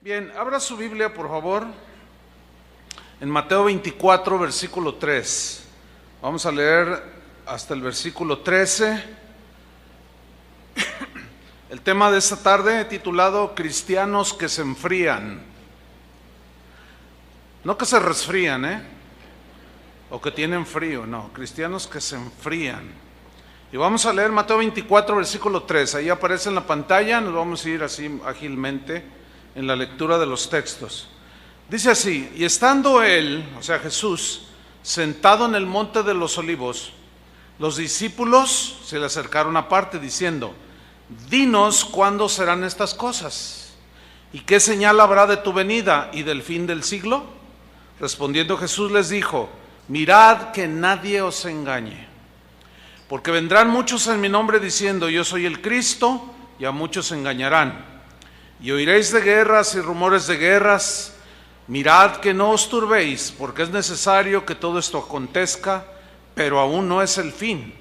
Bien, abra su Biblia, por favor, en Mateo 24, versículo 3. Vamos a leer hasta el versículo 13. El tema de esta tarde he titulado Cristianos que se enfrían. No que se resfrían, o que tienen frío, no, cristianos que se enfrían. Y vamos a leer Mateo 24, versículo 3. Ahí aparece en la pantalla, nos vamos a ir así ágilmente en la lectura de los textos. Dice así: y estando él, o sea Jesús, sentado en el monte de los olivos, los discípulos se le acercaron aparte diciendo: dinos cuándo serán estas cosas, y qué señal habrá de tu venida y del fin del siglo. Respondiendo Jesús les dijo: mirad que nadie os engañe, porque vendrán muchos en mi nombre diciendo: yo soy el Cristo, y a muchos engañarán. Y oiréis de guerras y rumores de guerras. Mirad que no os turbéis, porque es necesario que todo esto acontezca, pero aún no es el fin.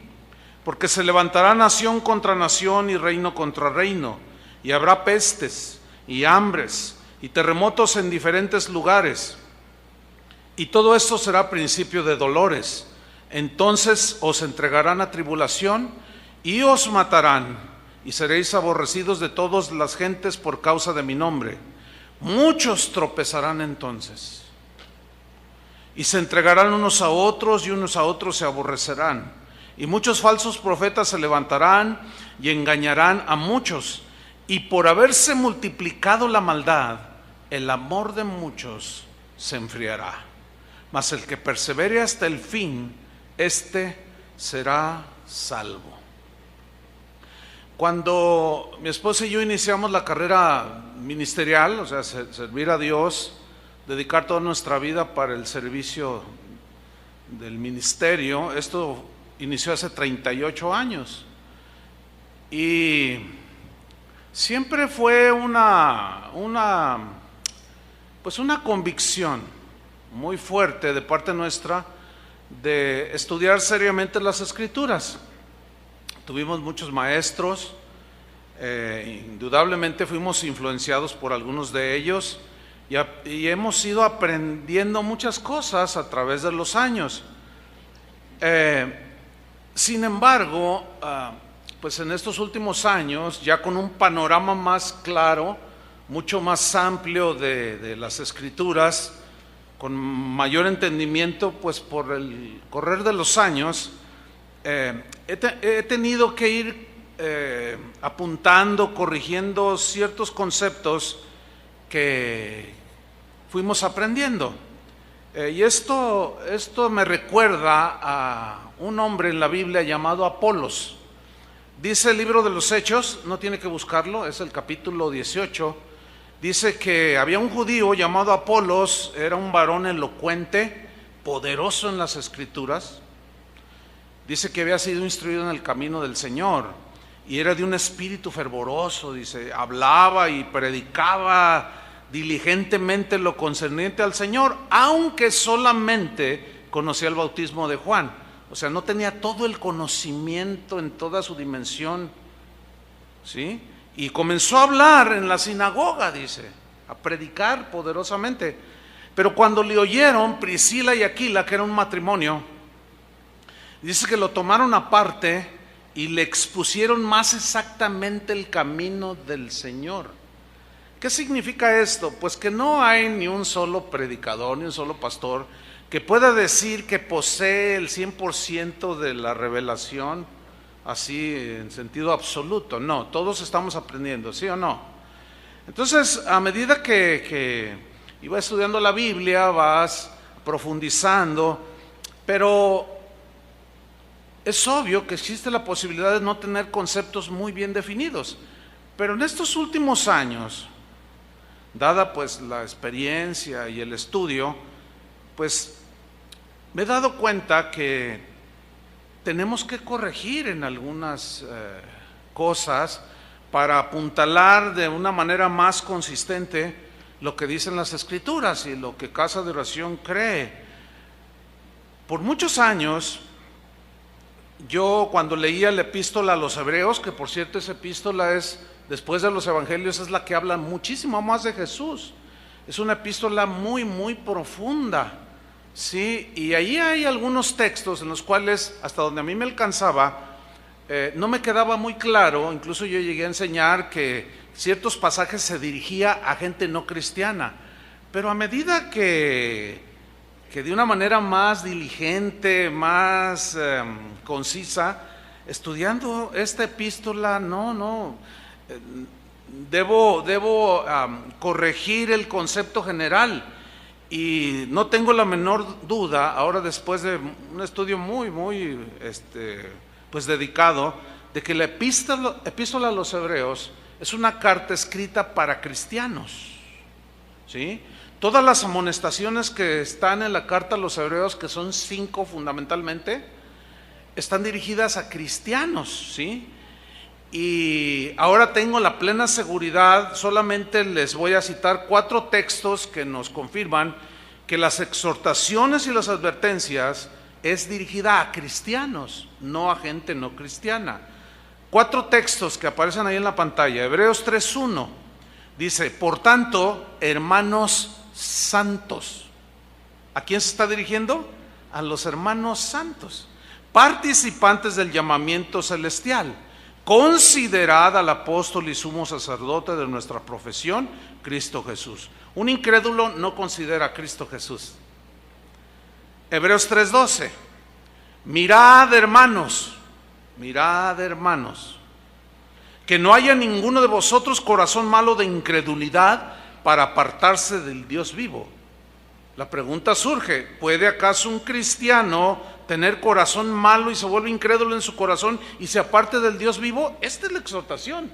Porque se levantará nación contra nación y reino contra reino, y habrá pestes y hambres y terremotos en diferentes lugares. Y todo esto será principio de dolores. Entonces os entregarán a tribulación y os matarán, y seréis aborrecidos de todas las gentes por causa de mi nombre. Muchos tropezarán entonces, y se entregarán unos a otros, y unos a otros se aborrecerán. Y muchos falsos profetas se levantarán y engañarán a muchos. Y por haberse multiplicado la maldad, el amor de muchos se enfriará. Mas el que persevere hasta el fin, éste será salvo. Cuando mi esposa y yo iniciamos la carrera ministerial, o sea, servir a Dios, dedicar toda nuestra vida para el servicio del ministerio, esto inició hace 38 años. Y siempre fue una convicción muy fuerte de parte nuestra de estudiar seriamente las Escrituras. Tuvimos muchos maestros, indudablemente fuimos influenciados por algunos de ellos y hemos ido aprendiendo muchas cosas a través de los años. Sin embargo, pues en estos últimos años, ya con un panorama más claro, mucho más amplio de las Escrituras, con mayor entendimiento, pues por el correr de los años, he tenido que ir apuntando, corrigiendo ciertos conceptos que fuimos aprendiendo. Y esto me recuerda a un hombre en la Biblia llamado Apolos. Dice el libro de los Hechos, no tiene que buscarlo, es el capítulo 18. Dice que había un judío llamado Apolos, era un varón elocuente, poderoso en las Escrituras. Dice que había sido instruido en el camino del Señor y era de un espíritu fervoroso. Dice, hablaba y predicaba diligentemente lo concerniente al Señor, aunque solamente conocía el bautismo de Juan. O sea, no tenía todo el conocimiento en toda su dimensión, ¿sí? Y comenzó a hablar en la sinagoga, dice, a predicar poderosamente. Pero cuando le oyeron Priscila y Aquila, que era un matrimonio, dice que lo tomaron aparte y le expusieron más exactamente el camino del Señor. ¿Qué significa esto? Pues que no hay ni un solo predicador, ni un solo pastor que pueda decir que posee el 100% de la revelación, así en sentido absoluto. No, todos estamos aprendiendo, ¿sí o no? Entonces, a medida que iba estudiando la Biblia, vas profundizando, pero es obvio que existe la posibilidad de no tener conceptos muy bien definidos. Pero en estos últimos años, dada pues la experiencia y el estudio, pues me he dado cuenta que tenemos que corregir en algunas cosas para apuntalar de una manera más consistente lo que dicen las Escrituras y lo que Casa de Oración cree. Por muchos años, yo cuando leía la epístola a los Hebreos, que por cierto esa epístola es después de los evangelios, es la que habla muchísimo más de Jesús. Es una epístola muy, muy profunda, ¿sí? Y ahí hay algunos textos en los cuales, hasta donde a mí me alcanzaba, no me quedaba muy claro. Incluso yo llegué a enseñar que ciertos pasajes se dirigía a gente no cristiana, pero a medida que de una manera más diligente, más concisa, estudiando esta epístola, debo corregir el concepto general, y no tengo la menor duda, ahora después de un estudio muy, muy pues dedicado, de que la epístola a los Hebreos es una carta escrita para cristianos, ¿sí? Todas las amonestaciones que están en la carta a los Hebreos, que son 5 fundamentalmente, están dirigidas a cristianos, ¿sí? Y ahora tengo la plena seguridad, solamente les voy a citar 4 textos que nos confirman que las exhortaciones y las advertencias es dirigida a cristianos, no a gente no cristiana. 4 textos que aparecen ahí en la pantalla. Hebreos 3:1 dice: por tanto, hermanos santos. ¿A quién se está dirigiendo? A los hermanos santos, participantes del llamamiento celestial. Considerad al apóstol y sumo sacerdote de nuestra profesión, Cristo Jesús. Un incrédulo no considera a Cristo Jesús. Hebreos 3:12. Mirad, hermanos, que no haya ninguno de vosotros corazón malo de incredulidad para apartarse del Dios vivo. La pregunta surge: ¿puede acaso un cristiano tener corazón malo y se vuelve incrédulo en su corazón y se aparte del Dios vivo? Esta es la exhortación,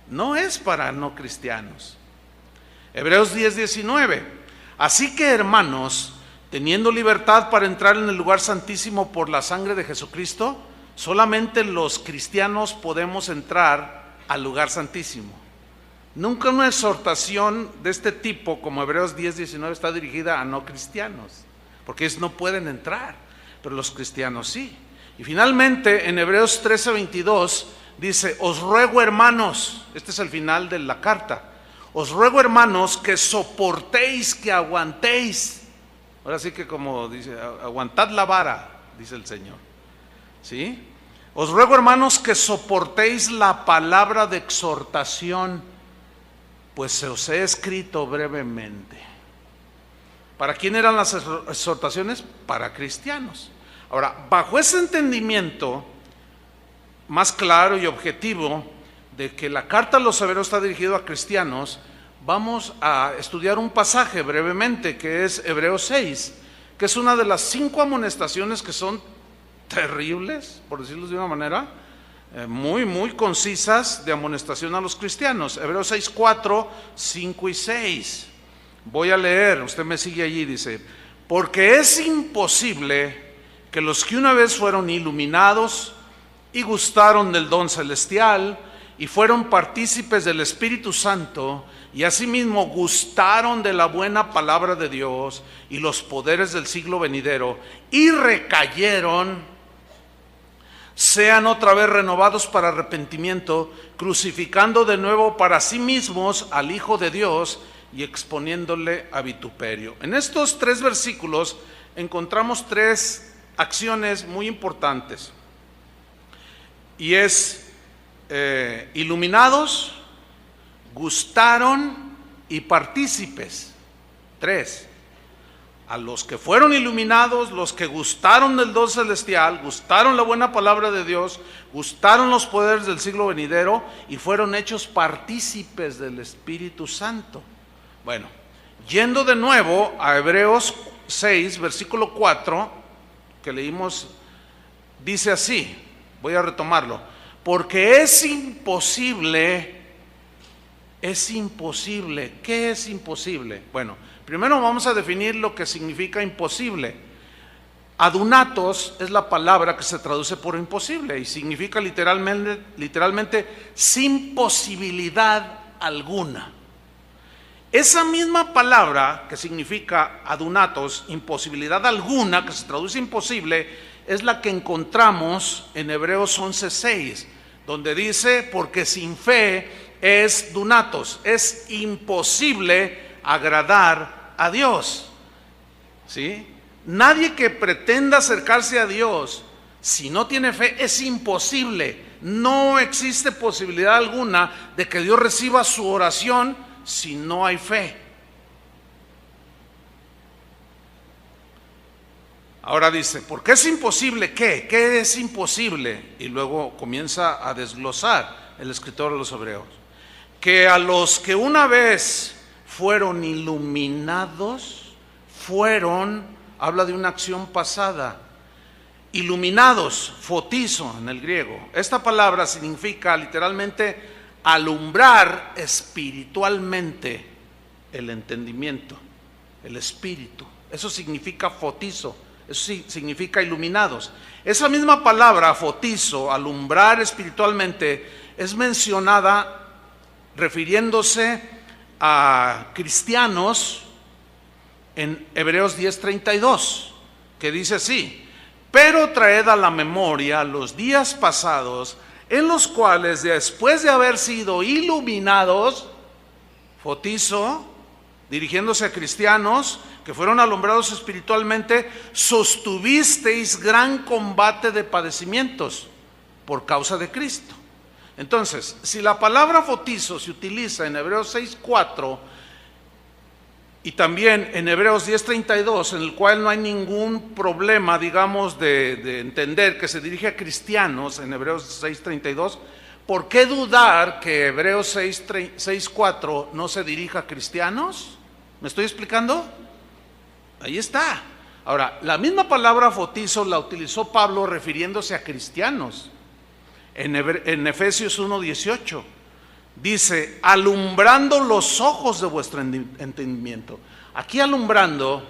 no es para no cristianos. Hebreos 10:19. Así que, hermanos, teniendo libertad para entrar en el lugar santísimo por la sangre de Jesucristo, solamente los cristianos podemos entrar al lugar santísimo. Nunca una exhortación de este tipo como Hebreos 10:19 está dirigida a no cristianos, porque ellos no pueden entrar, pero los cristianos sí. Y finalmente en Hebreos 13:22 dice: os ruego, hermanos, este es el final de la carta, os ruego, hermanos, que soportéis, que aguantéis. Ahora sí que, como dice, aguantad la vara, dice el Señor, ¿sí? Os ruego, hermanos, que soportéis la palabra de exhortación, pues se os he escrito brevemente. ¿Para quién eran las exhortaciones? Para cristianos. Ahora, bajo ese entendimiento más claro y objetivo de que la carta a los Hebreos está dirigida a cristianos, vamos a estudiar un pasaje brevemente, que es Hebreos 6, que es una de las 5 amonestaciones que son terribles, por decirlo de una manera, muy, muy concisas, de amonestación a los cristianos. Hebreos 6, 4, 5 y 6. Voy a leer, usted me sigue allí, dice: porque es imposible que los que una vez fueron iluminados y gustaron del don celestial y fueron partícipes del Espíritu Santo y asimismo gustaron de la buena palabra de Dios y los poderes del siglo venidero y recayeron, sean otra vez renovados para arrepentimiento, crucificando de nuevo para sí mismos al Hijo de Dios y exponiéndole a vituperio. En estos 3 versículos encontramos 3 acciones muy importantes, y es iluminados, gustaron y partícipes. 3. A los que fueron iluminados, los que gustaron del don celestial, gustaron la buena palabra de Dios, gustaron los poderes del siglo venidero y fueron hechos partícipes del Espíritu Santo. Bueno, yendo de nuevo a Hebreos 6, versículo 4, que leímos, dice así, voy a retomarlo: porque es imposible, ¿qué es imposible? Bueno, primero vamos a definir lo que significa imposible. Adunatos es la palabra que se traduce por imposible y significa literalmente sin posibilidad alguna. Esa misma palabra que significa adunatos, imposibilidad alguna, que se traduce imposible, es la que encontramos en Hebreos 11:6, donde dice, porque sin fe es dunatos, es imposible agradar a Dios. ¿Sí? Nadie que pretenda acercarse a Dios, si no tiene fe, es imposible. No existe posibilidad alguna de que Dios reciba su oración si no hay fe. Ahora dice, ¿por qué es imposible? ¿Qué es imposible? Y luego comienza a desglosar el escritor de los Hebreos. Que a los que una vez fueron iluminados, habla de una acción pasada, iluminados, fotizo en el griego. Esta palabra significa literalmente alumbrar espiritualmente el entendimiento, el espíritu. Eso significa fotizo. Eso sí, significa iluminados. Esa misma palabra, fotizo, alumbrar espiritualmente, es mencionada refiriéndose a cristianos en Hebreos 10:32, que dice así: pero traed a la memoria los días pasados, en los cuales después de haber sido iluminados, fotizo, dirigiéndose a cristianos que fueron alumbrados espiritualmente, sostuvisteis gran combate de padecimientos por causa de Cristo. Entonces, si la palabra fotizo se utiliza en Hebreos 6:4 y también en Hebreos 10:32, en el cual no hay ningún problema, digamos, de entender que se dirige a cristianos en Hebreos 6:32, ¿por qué dudar que Hebreos 6:4 no se dirija a cristianos? ¿Me estoy explicando? Ahí está. Ahora, la misma palabra fotizo la utilizó Pablo refiriéndose a cristianos. En Efesios 1:18 dice, alumbrando los ojos de vuestro entendimiento. Aquí alumbrando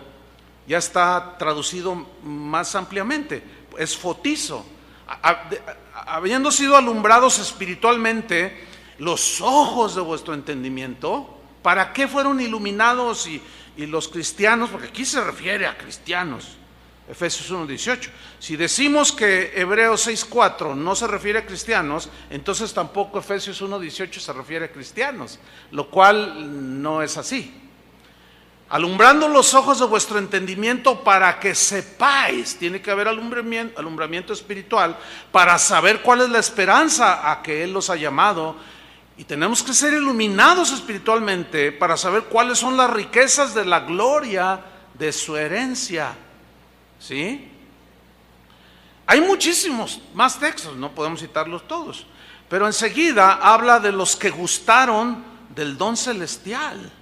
ya está traducido más ampliamente, es fotizo. Habiendo sido alumbrados espiritualmente los ojos de vuestro entendimiento, ¿para qué fueron iluminados y los cristianos? Porque aquí se refiere a cristianos, Efesios 1:18. Si decimos que Hebreos 6:4 no se refiere a cristianos, entonces tampoco Efesios 1:18 se refiere a cristianos, lo cual no es así. Alumbrando los ojos de vuestro entendimiento para que sepáis, tiene que haber alumbramiento espiritual para saber cuál es la esperanza a que Él los ha llamado. Y tenemos que ser iluminados espiritualmente para saber cuáles son las riquezas de la gloria de su herencia. ¿Sí? Hay muchísimos más textos, no podemos citarlos todos, pero enseguida habla de los que gustaron del don celestial.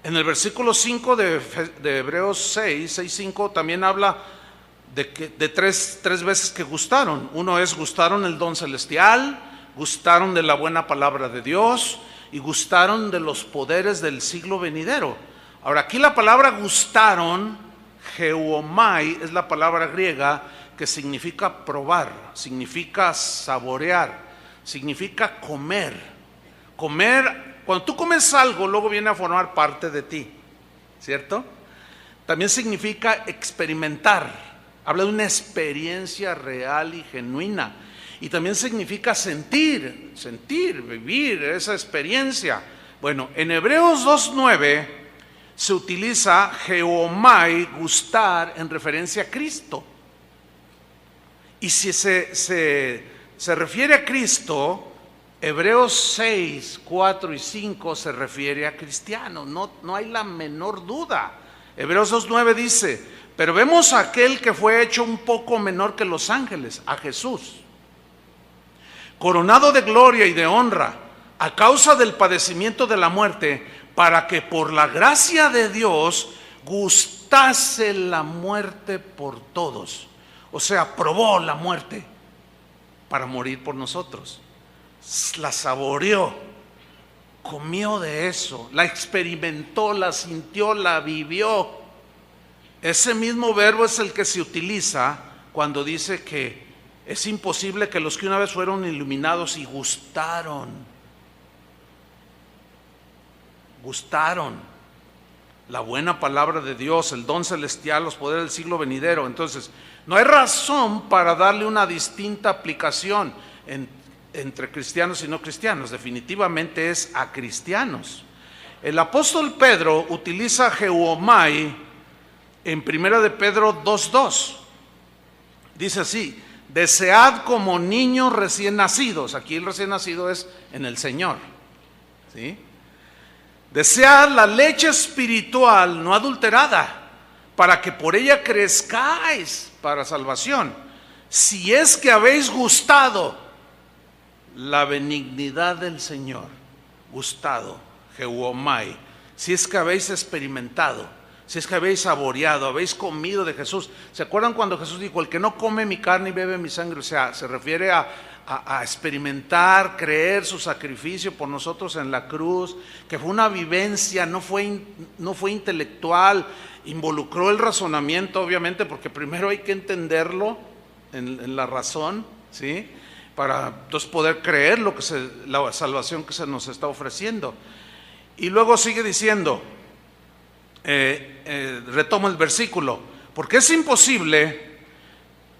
En el versículo 5 de Hebreos 6:5 también habla de tres veces que gustaron. Uno es gustaron el don celestial, gustaron de la buena palabra de Dios y gustaron de los poderes del siglo venidero. Ahora, aquí la palabra gustaron, geomai, es la palabra griega que significa probar, significa saborear, significa comer. Comer, cuando tú comes algo, luego viene a formar parte de ti, ¿cierto? También significa experimentar, habla de una experiencia real y genuina. Y también significa sentir, vivir esa experiencia. Bueno, en Hebreos 2:9 se utiliza geomai, gustar, en referencia a Cristo. Y si se refiere a Cristo, Hebreos 6:4 y 5 se refiere a cristianos, no hay la menor duda. Hebreos 2:9 dice, pero vemos a aquel que fue hecho un poco menor que los ángeles, a Jesús, coronado de gloria y de honra, a causa del padecimiento de la muerte, para que por la gracia de Dios gustase la muerte por todos. O sea, probó la muerte para morir por nosotros. La saboreó, comió de eso, la experimentó, la sintió, la vivió. Ese mismo verbo es el que se utiliza cuando dice que es imposible que los que una vez fueron iluminados y gustaron la buena palabra de Dios, el don celestial, los poderes del siglo venidero. Entonces, no hay razón para darle una distinta aplicación. entre cristianos y no cristianos, definitivamente es a cristianos. El apóstol Pedro utiliza geomai en 1 de Pedro 2:2. Dice así: desead como niños recién nacidos. Aquí el recién nacido es en el Señor, ¿sí? Desead la leche espiritual no adulterada, para que por ella crezcáis para salvación, si es que habéis gustado la benignidad del Señor. Gustado, geomai, si es que habéis experimentado, si es que habéis saboreado, habéis comido de Jesús. ¿Se acuerdan cuando Jesús dijo: el que no come mi carne y bebe mi sangre? O sea, se refiere a experimentar, creer su sacrificio por nosotros en la cruz, que fue una vivencia, no fue intelectual, involucró el razonamiento, obviamente, porque primero hay que entenderlo en la razón, ¿sí? Para entonces poder creer la salvación que se nos está ofreciendo. Y luego sigue diciendo, retomo el versículo: porque es imposible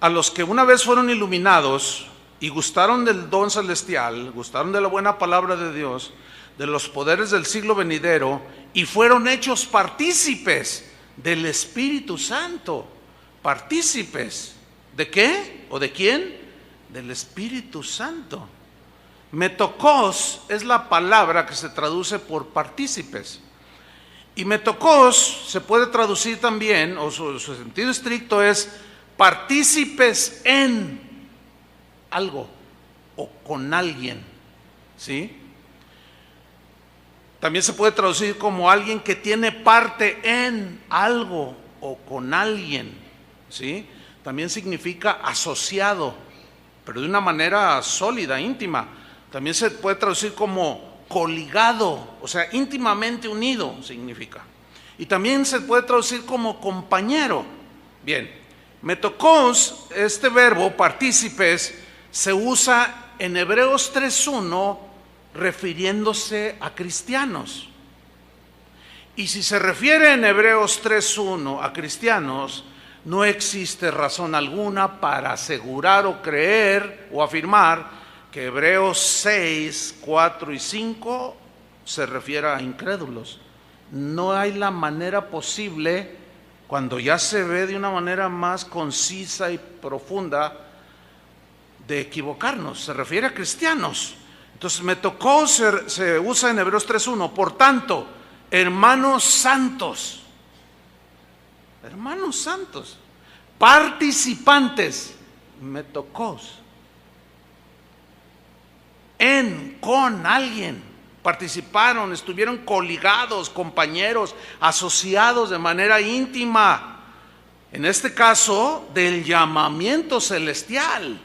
a los que una vez fueron iluminados y gustaron del don celestial, gustaron de la buena palabra de Dios, de los poderes del siglo venidero, y fueron hechos partícipes del Espíritu Santo. ¿Partícipes de qué? ¿O de quién? Del Espíritu Santo. Metokos es la palabra que se traduce por partícipes. Y metokos se puede traducir también, o su sentido estricto es partícipes en algo o con alguien, ¿sí? También se puede traducir como alguien que tiene parte en algo o con alguien, ¿sí? También significa asociado, pero de una manera sólida, íntima. También se puede traducir como coligado, o sea, íntimamente unido significa. Y también se puede traducir como compañero. Bien, metokos, este verbo, partícipes, se usa en Hebreos 3:1 refiriéndose a cristianos. Y si se refiere en Hebreos 3:1 a cristianos, no existe razón alguna para asegurar o creer o afirmar que Hebreos 6, 4 y 5 se refiere a incrédulos. No hay la manera posible, cuando ya se ve de una manera más concisa y profunda, de equivocarnos. Se refiere a cristianos. Entonces metokos se usa en Hebreos 3:1. Por tanto, hermanos santos, participantes, metokos, con alguien, participaron, estuvieron coligados, compañeros, asociados de manera íntima, en este caso del llamamiento celestial.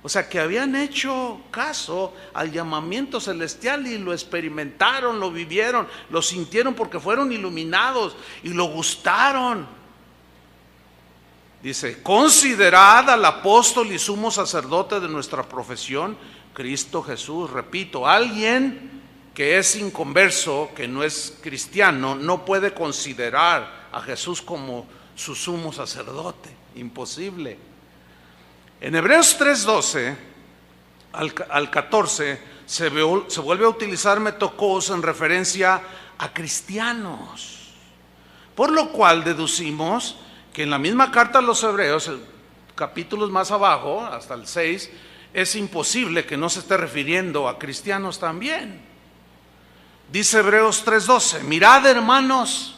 O sea, que habían hecho caso al llamamiento celestial y lo experimentaron, lo vivieron, lo sintieron porque fueron iluminados y lo gustaron. Dice: considerad al apóstol y sumo sacerdote de nuestra profesión, Cristo Jesús. Repito, alguien que es inconverso, que no es cristiano, no puede considerar a Jesús como su sumo sacerdote. Imposible. En Hebreos 3:12 al 14 se vuelve a utilizar metokos en referencia a cristianos, por lo cual deducimos que en la misma carta a los Hebreos, capítulos más abajo, hasta el 6, es imposible que no se esté refiriendo a cristianos también. Dice Hebreos 3:12: mirad, hermanos,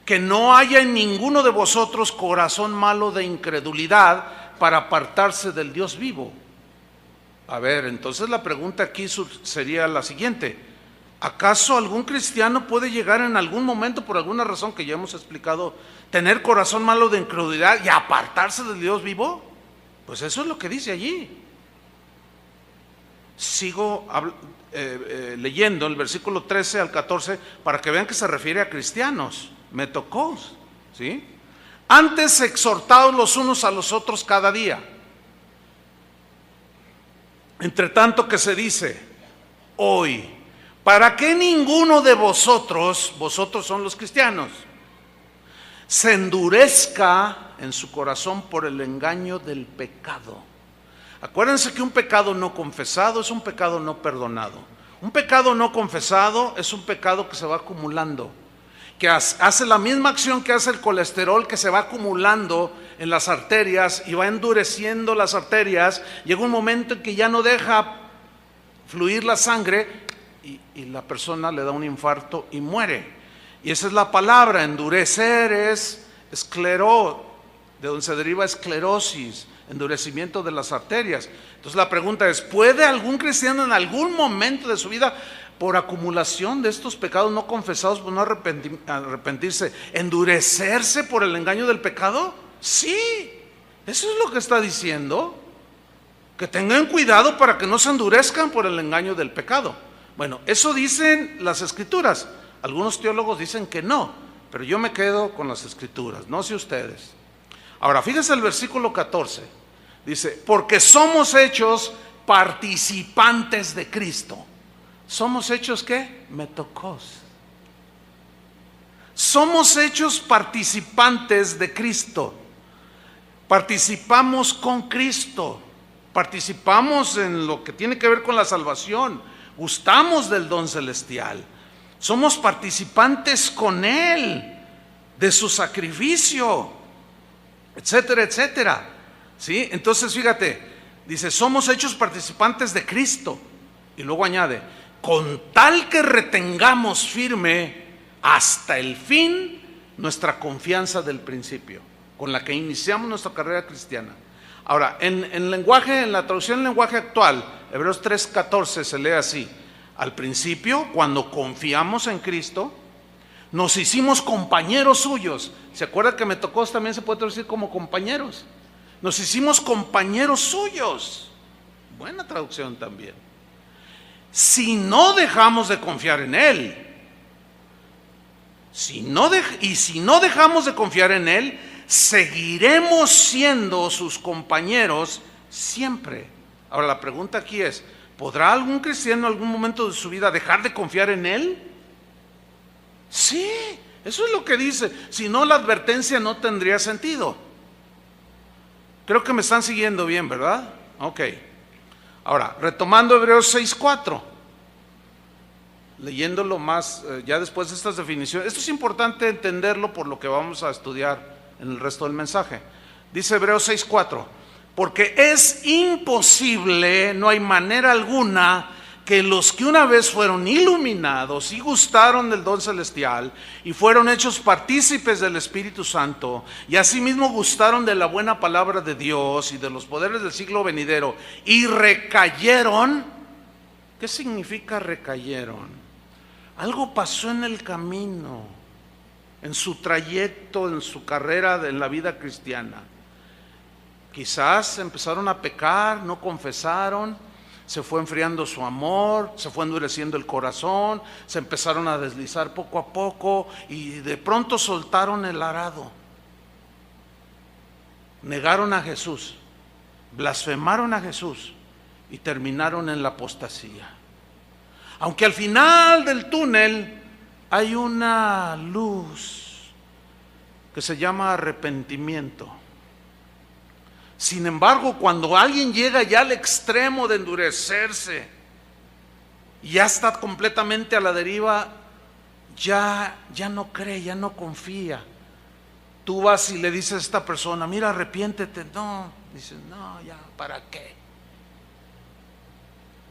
que no haya en ninguno de vosotros corazón malo de incredulidad para apartarse del Dios vivo. A ver, entonces la pregunta aquí sería la siguiente: ¿acaso algún cristiano puede llegar en algún momento, por alguna razón que ya hemos explicado, tener corazón malo de incredulidad y apartarse del Dios vivo? Pues eso es lo que dice allí. Sigo leyendo el versículo 13 al 14 para que vean que se refiere a cristianos. Metokos, ¿sí? Antes exhortaos los unos a los otros cada día, entre tanto que se dice hoy, para que ninguno de vosotros son los cristianos, se endurezca en su corazón por el engaño del pecado. Acuérdense que un pecado no confesado es un pecado no perdonado. Un pecado no confesado es un pecado que se va acumulando, que hace la misma acción que hace el colesterol, que se va acumulando en las arterias y va endureciendo las arterias. Llega un momento en que ya no deja fluir la sangre y la persona le da un infarto y muere. Y esa es la palabra, endurecer es de donde se deriva esclerosis, endurecimiento de las arterias. Entonces la pregunta es, ¿puede algún cristiano en algún momento de su vida, por acumulación de estos pecados no confesados, por no arrepentirse, endurecerse por el engaño del pecado? Sí, eso es lo que está diciendo, que tengan cuidado para que no se endurezcan por el engaño del pecado. Bueno, eso dicen las Escrituras. Algunos teólogos dicen que no, pero yo me quedo con las Escrituras, no sé ustedes. Ahora, fíjense el versículo 14, dice, porque somos hechos participantes de Cristo. ¿Somos hechos qué? Metocos. Somos hechos participantes de Cristo. Participamos con Cristo. Participamos en lo que tiene que ver con la salvación. Gustamos del don celestial. Somos participantes con Él, de su sacrificio, etcétera, etcétera. ¿Sí? Entonces fíjate, dice, somos hechos participantes de Cristo. Y luego añade, con tal que retengamos firme hasta el fin nuestra confianza del principio, con la que iniciamos nuestra carrera cristiana. Ahora, en la traducción en lenguaje actual, Hebreos 3:14 se lee así: al principio, cuando confiamos en Cristo, nos hicimos compañeros suyos. ¿Se acuerda que Metocos también se puede traducir como compañeros? Nos hicimos compañeros suyos. Buena traducción también. Si no dejamos de confiar en Él, si no dejamos de confiar en Él, seguiremos siendo sus compañeros siempre. Ahora la pregunta aquí es, ¿podrá algún cristiano en algún momento de su vida dejar de confiar en Él? Sí, eso es lo que dice. Si no, la advertencia no tendría sentido. Creo que me están siguiendo bien, ¿verdad? Ok. Ahora, retomando Hebreos 6:4, leyéndolo más, ya después de estas definiciones. Esto es importante entenderlo por lo que vamos a estudiar en el resto del mensaje. Dice Hebreos 6:4, porque es imposible, no hay manera alguna, que los que una vez fueron iluminados y gustaron del don celestial y fueron hechos partícipes del Espíritu Santo y asimismo gustaron de la buena palabra de Dios y de los poderes del siglo venidero y recayeron. ¿Qué significa recayeron? Algo pasó en el camino, en su trayecto, en su carrera, en la vida cristiana. Quizás empezaron a pecar, no confesaron, se fue enfriando su amor, se fue endureciendo el corazón, se empezaron a deslizar poco a poco y de pronto soltaron el arado. Negaron a Jesús, blasfemaron a Jesús y terminaron en la apostasía. Aunque al final del túnel hay una luz que se llama arrepentimiento. Sin embargo, cuando alguien llega ya al extremo de endurecerse y ya está completamente a la deriva, ya no cree, ya no confía. Tú vas y le dices a esta persona, mira, arrepiéntete. No, dices, no, ya, ¿para qué?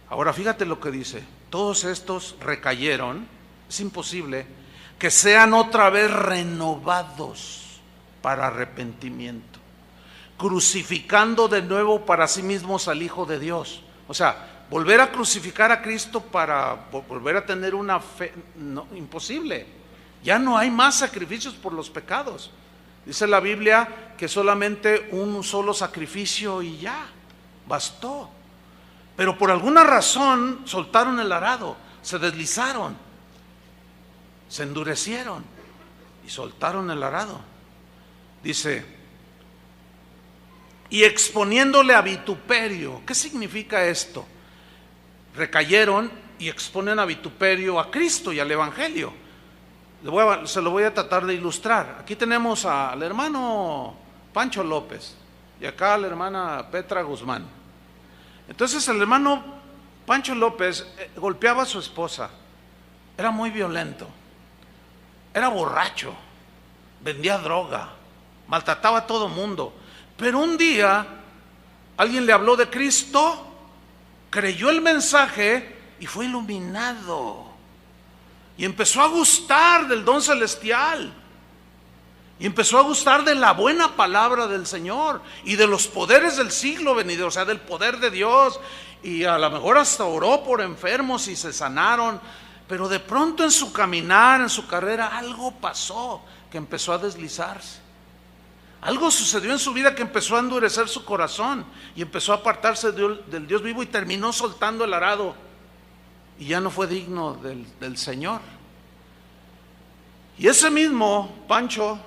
Ahora fíjate lo que dice, todos estos recayeron, es imposible que sean otra vez renovados para arrepentimiento, crucificando de nuevo para sí mismos al Hijo de Dios. O sea, volver a crucificar a Cristo para volver a tener una fe, no, imposible. Ya no hay más sacrificios por los pecados. Dice la Biblia que solamente un solo sacrificio y ya, bastó. Pero por alguna razón soltaron el arado, se deslizaron, se endurecieron y soltaron el arado. Dice, y exponiéndole a vituperio. ¿Qué significa esto? Recayeron y exponen a vituperio a Cristo y al Evangelio. Se lo voy a tratar de ilustrar. Aquí tenemos al hermano Pancho López y acá a la hermana Petra Guzmán. Entonces el hermano Pancho López golpeaba a su esposa, era muy violento, era borracho, vendía droga, maltrataba a todo mundo. Pero un día alguien le habló de Cristo, creyó el mensaje y fue iluminado. Y empezó a gustar del don celestial. Y empezó a gustar de la buena palabra del Señor y de los poderes del siglo venidero, o sea, del poder de Dios. Y a lo mejor hasta oró por enfermos y se sanaron. Pero de pronto en su caminar, en su carrera, algo pasó que empezó a deslizarse. Algo sucedió en su vida que empezó a endurecer su corazón y empezó a apartarse del Dios vivo y terminó soltando el arado. Y ya no fue digno del Señor. Y ese mismo Pancho,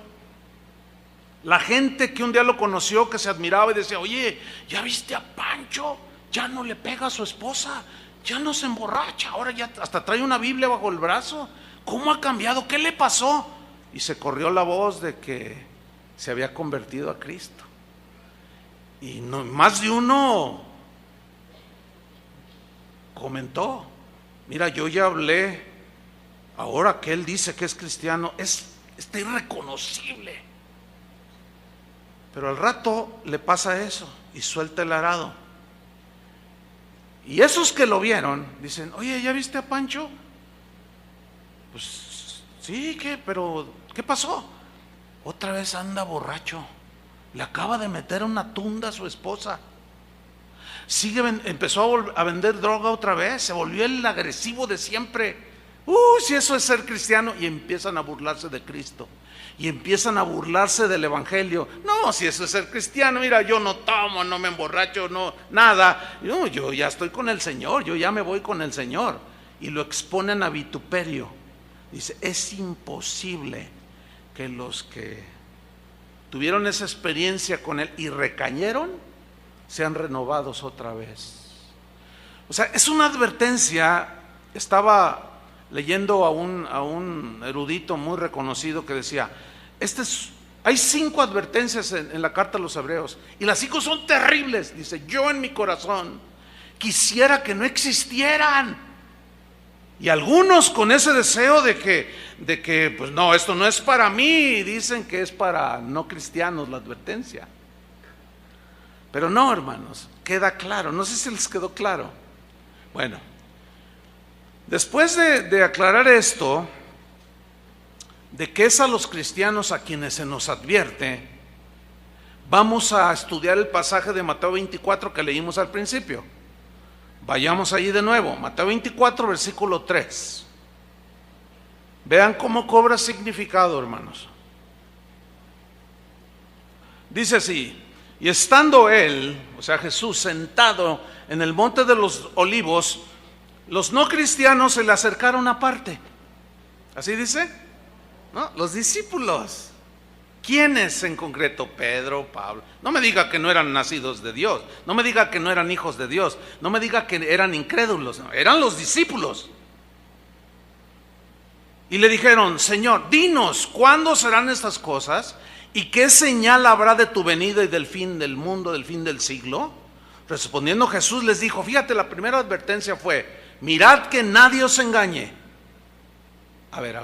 la gente que un día lo conoció, que se admiraba y decía: oye, ¿ya viste a Pancho? Ya no le pega a su esposa, ya no se emborracha, ahora ya hasta trae una Biblia bajo el brazo. ¿Cómo ha cambiado? ¿Qué le pasó? Y se corrió la voz de que se había convertido a Cristo. Y no, más de uno comentó: mira, yo ya hablé, ahora que él dice que es cristiano, está irreconocible. Pero al rato le pasa eso y suelta el arado. Y esos que lo vieron dicen: oye, ¿ya viste a Pancho? Pues sí, pero ¿qué pasó? Otra vez anda borracho, le acaba de meter una tunda a su esposa. Empezó a vender droga otra vez, se volvió el agresivo de siempre. Si eso es ser cristiano. Y empiezan a burlarse de Cristo y empiezan a burlarse del evangelio. No, si eso es ser cristiano, mira, yo no tomo, no me emborracho, no, nada. No, yo ya estoy con el Señor, yo ya me voy con el Señor. Y lo exponen a vituperio. Dice: es imposible que los que tuvieron esa experiencia con Él y recayeron sean renovados otra vez. O sea, es una advertencia. Estaba leyendo a un erudito muy reconocido que decía: hay 5 advertencias en la carta a los Hebreos, y las 5 son terribles. Dice: yo en mi corazón quisiera que no existieran. Y algunos con ese deseo de que pues no, esto no es para mí, dicen que es para no cristianos la advertencia. Pero no, hermanos, queda claro. No sé si les quedó claro. Bueno, después de aclarar esto, de que es a los cristianos a quienes se nos advierte, vamos a estudiar el pasaje de Mateo 24 que leímos al principio. Vayamos allí de nuevo, Mateo 24, versículo 3. Vean cómo cobra significado, hermanos. Dice así: y estando él, o sea Jesús, sentado en el monte de los olivos, los no cristianos se le acercaron aparte. ¿Así dice? ¿No? Los discípulos. ¿Quiénes en concreto? Pedro, Pablo. No me diga que no eran nacidos de Dios, no me diga que no eran hijos de Dios, no me diga que eran incrédulos, no, eran los discípulos. Y le dijeron: Señor, dinos, ¿cuándo serán estas cosas? ¿Y qué señal habrá de tu venida y del fin del mundo, del fin del siglo? Respondiendo Jesús les dijo, fíjate, la primera advertencia fue: mirad que nadie os engañe. A ver.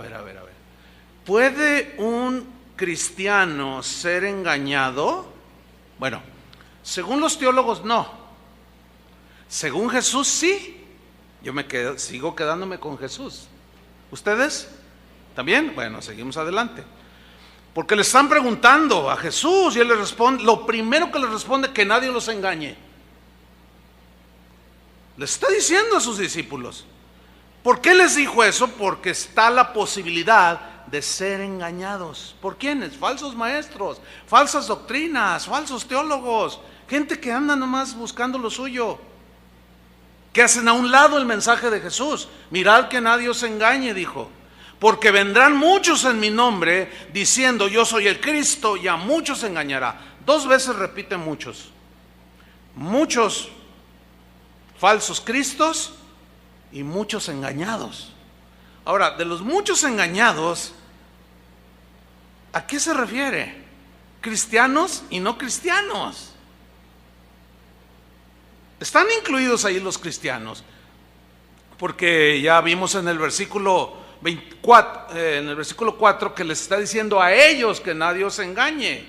¿Puede un cristiano ser engañado? Bueno, según los teólogos no. Según Jesús sí. Yo sigo quedándome con Jesús. ¿Ustedes? ¿También? Bueno, seguimos adelante. Porque le están preguntando a Jesús y él les responde, lo primero que les responde: que nadie los engañe. Les está diciendo a sus discípulos. ¿Por qué les dijo eso? Porque está la posibilidad de ser engañados. ¿Por quiénes? Falsos maestros, falsas doctrinas, falsos teólogos, gente que anda nomás buscando lo suyo, que hacen a un lado el mensaje de Jesús. Mirad que nadie os engañe, dijo, porque vendrán muchos en mi nombre diciendo yo soy el Cristo, y a muchos engañará. 2 veces repite muchos. Muchos falsos cristos y muchos engañados. Ahora, de los muchos engañados, ¿a qué se refiere? Cristianos y no cristianos. Están incluidos ahí los cristianos, porque ya vimos en el versículo 24, en el versículo 4, que les está diciendo a ellos que nadie os engañe.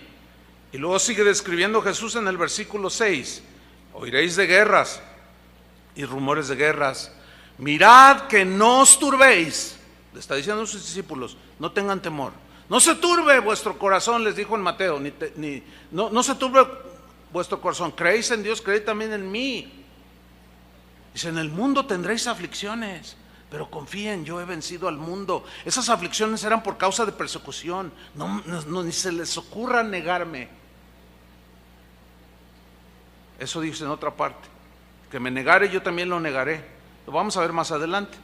Y luego sigue describiendo Jesús en el versículo 6: oiréis de guerras y rumores de guerras, mirad que no os turbéis. Le está diciendo a sus discípulos: no tengan temor, no se turbe vuestro corazón, les dijo en Mateo, no se turbe vuestro corazón, creéis en Dios, creéis también en mí. Dice: en el mundo tendréis aflicciones, pero confíen, yo he vencido al mundo. Esas aflicciones eran por causa de persecución. Ni se les ocurra negarme. Eso dice en otra parte: que me negare, yo también lo negaré. Lo vamos a ver más adelante.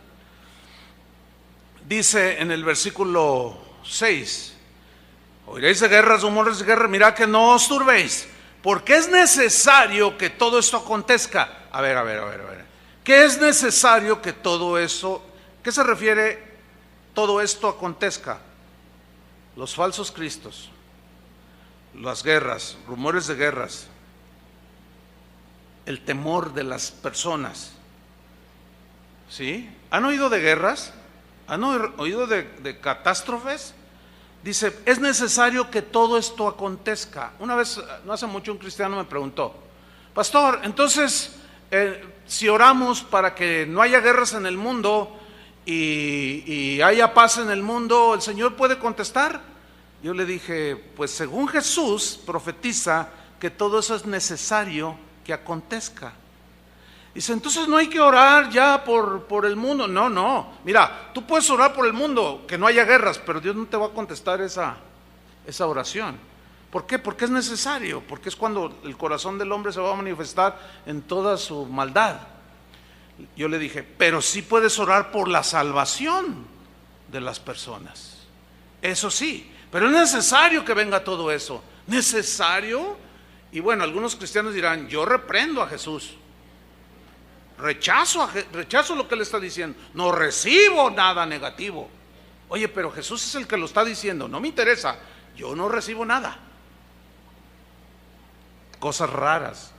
Dice en el versículo 6: oiréis de guerras, rumores de guerra, mirad que no os turbéis, porque es necesario que todo esto acontezca. A ver. ¿Qué es necesario que todo eso? ¿Qué se refiere todo esto acontezca? Los falsos cristos, las guerras, rumores de guerras, el temor de las personas. ¿Sí? ¿Han oído de guerras? ¿Han oído de catástrofes? Dice: es necesario que todo esto acontezca. Una vez, no hace mucho, un cristiano me preguntó: pastor, entonces, si oramos para que no haya guerras en el mundo y haya paz en el mundo, ¿el Señor puede contestar? Yo le dije: pues según Jesús profetiza que todo eso es necesario que acontezca. Dice: entonces no hay que orar ya por el mundo. No, mira, tú puedes orar por el mundo, que no haya guerras, pero Dios no te va a contestar esa oración. ¿Por qué? Porque es necesario, porque es cuando el corazón del hombre se va a manifestar en toda su maldad. Yo le dije: pero sí puedes orar por la salvación de las personas. Eso sí, pero es necesario que venga todo eso. ¿Necesario? Y bueno, algunos cristianos dirán: yo reprendo a Jesús, rechazo lo que él está diciendo, no recibo nada negativo. Oye, pero Jesús es el que lo está diciendo, no me interesa, yo no recibo nada. Cosas raras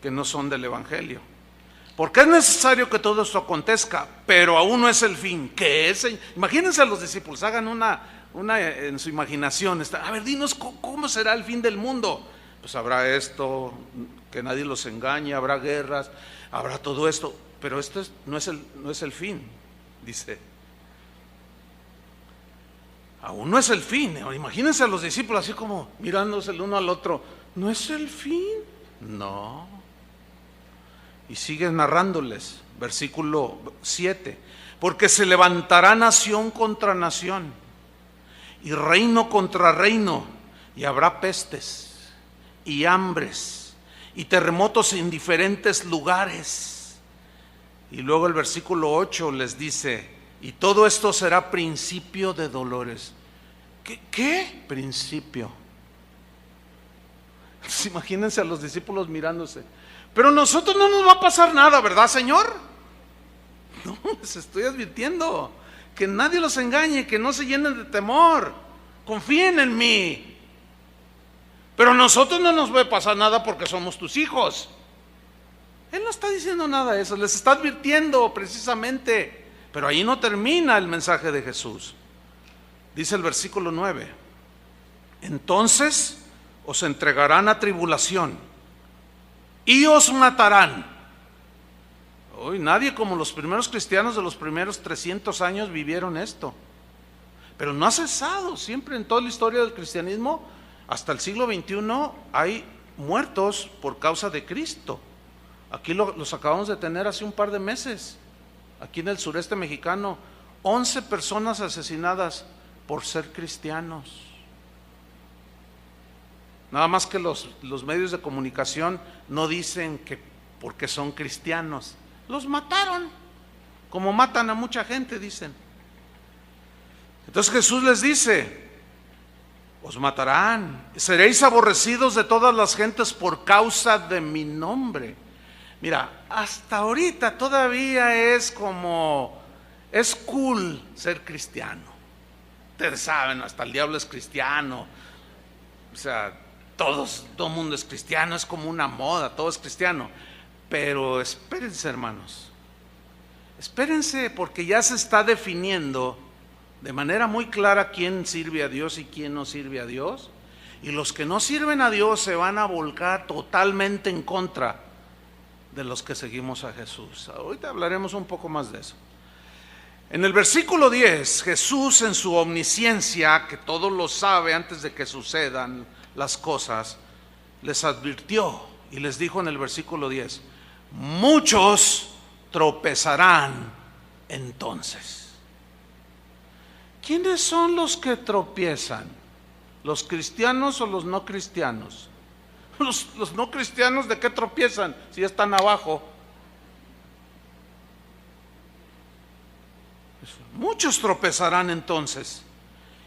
que no son del evangelio. Porque es necesario que todo esto acontezca, pero aún no es el fin. ¿Qué es? Imagínense a los discípulos, hagan una en su imaginación. A ver, dinos cómo será el fin del mundo. Pues habrá esto, que nadie los engañe, habrá guerras, habrá todo esto, pero esto no es el fin, dice. Aún no es el fin. Imagínense a los discípulos así como mirándose el uno al otro. ¿No es el fin? No. Y sigue narrándoles, versículo 7: porque se levantará nación contra nación y reino contra reino, y habrá pestes y hambres y terremotos en diferentes lugares. Y luego el versículo 8 les dice: y todo esto será principio de dolores. ¿Qué? Principio. Pues imagínense a los discípulos mirándose: pero nosotros no nos va a pasar nada, ¿verdad, Señor? No, les estoy advirtiendo que nadie los engañe, que no se llenen de temor, confíen en mí. Pero a nosotros no nos va a pasar nada porque somos tus hijos. Él no está diciendo nada de eso, les está advirtiendo precisamente. Pero ahí no termina el mensaje de Jesús. Dice el versículo 9: entonces os entregarán a tribulación y os matarán. Hoy nadie como los primeros cristianos de los primeros 300 años vivieron esto. Pero no ha cesado, siempre en toda la historia del cristianismo, hasta el siglo XXI, hay muertos por causa de Cristo. Aquí los acabamos de tener hace un par de meses, aquí en el sureste mexicano, 11 personas asesinadas por ser cristianos. Nada más que los medios de comunicación no dicen que porque son cristianos. Los mataron, como matan a mucha gente, dicen. Entonces Jesús les dice: os matarán, seréis aborrecidos de todas las gentes por causa de mi nombre. Mira, hasta ahorita todavía es cool ser cristiano. Ustedes saben, hasta el diablo es cristiano. O sea, todo el mundo es cristiano, es como una moda, todo es cristiano. Pero espérense, hermanos, espérense, porque ya se está definiendo de manera muy clara quién sirve a Dios y quién no sirve a Dios. Y los que no sirven a Dios se van a volcar totalmente en contra de los que seguimos a Jesús. Ahorita hablaremos un poco más de eso. En el versículo 10, Jesús, en su omnisciencia, que todo lo sabe antes de que sucedan las cosas, les advirtió y les dijo en el versículo 10: muchos tropezarán entonces. ¿Quiénes son los que tropiezan? ¿Los cristianos o los no cristianos? Los no cristianos, ¿de qué tropiezan si ya están abajo? Muchos tropezarán entonces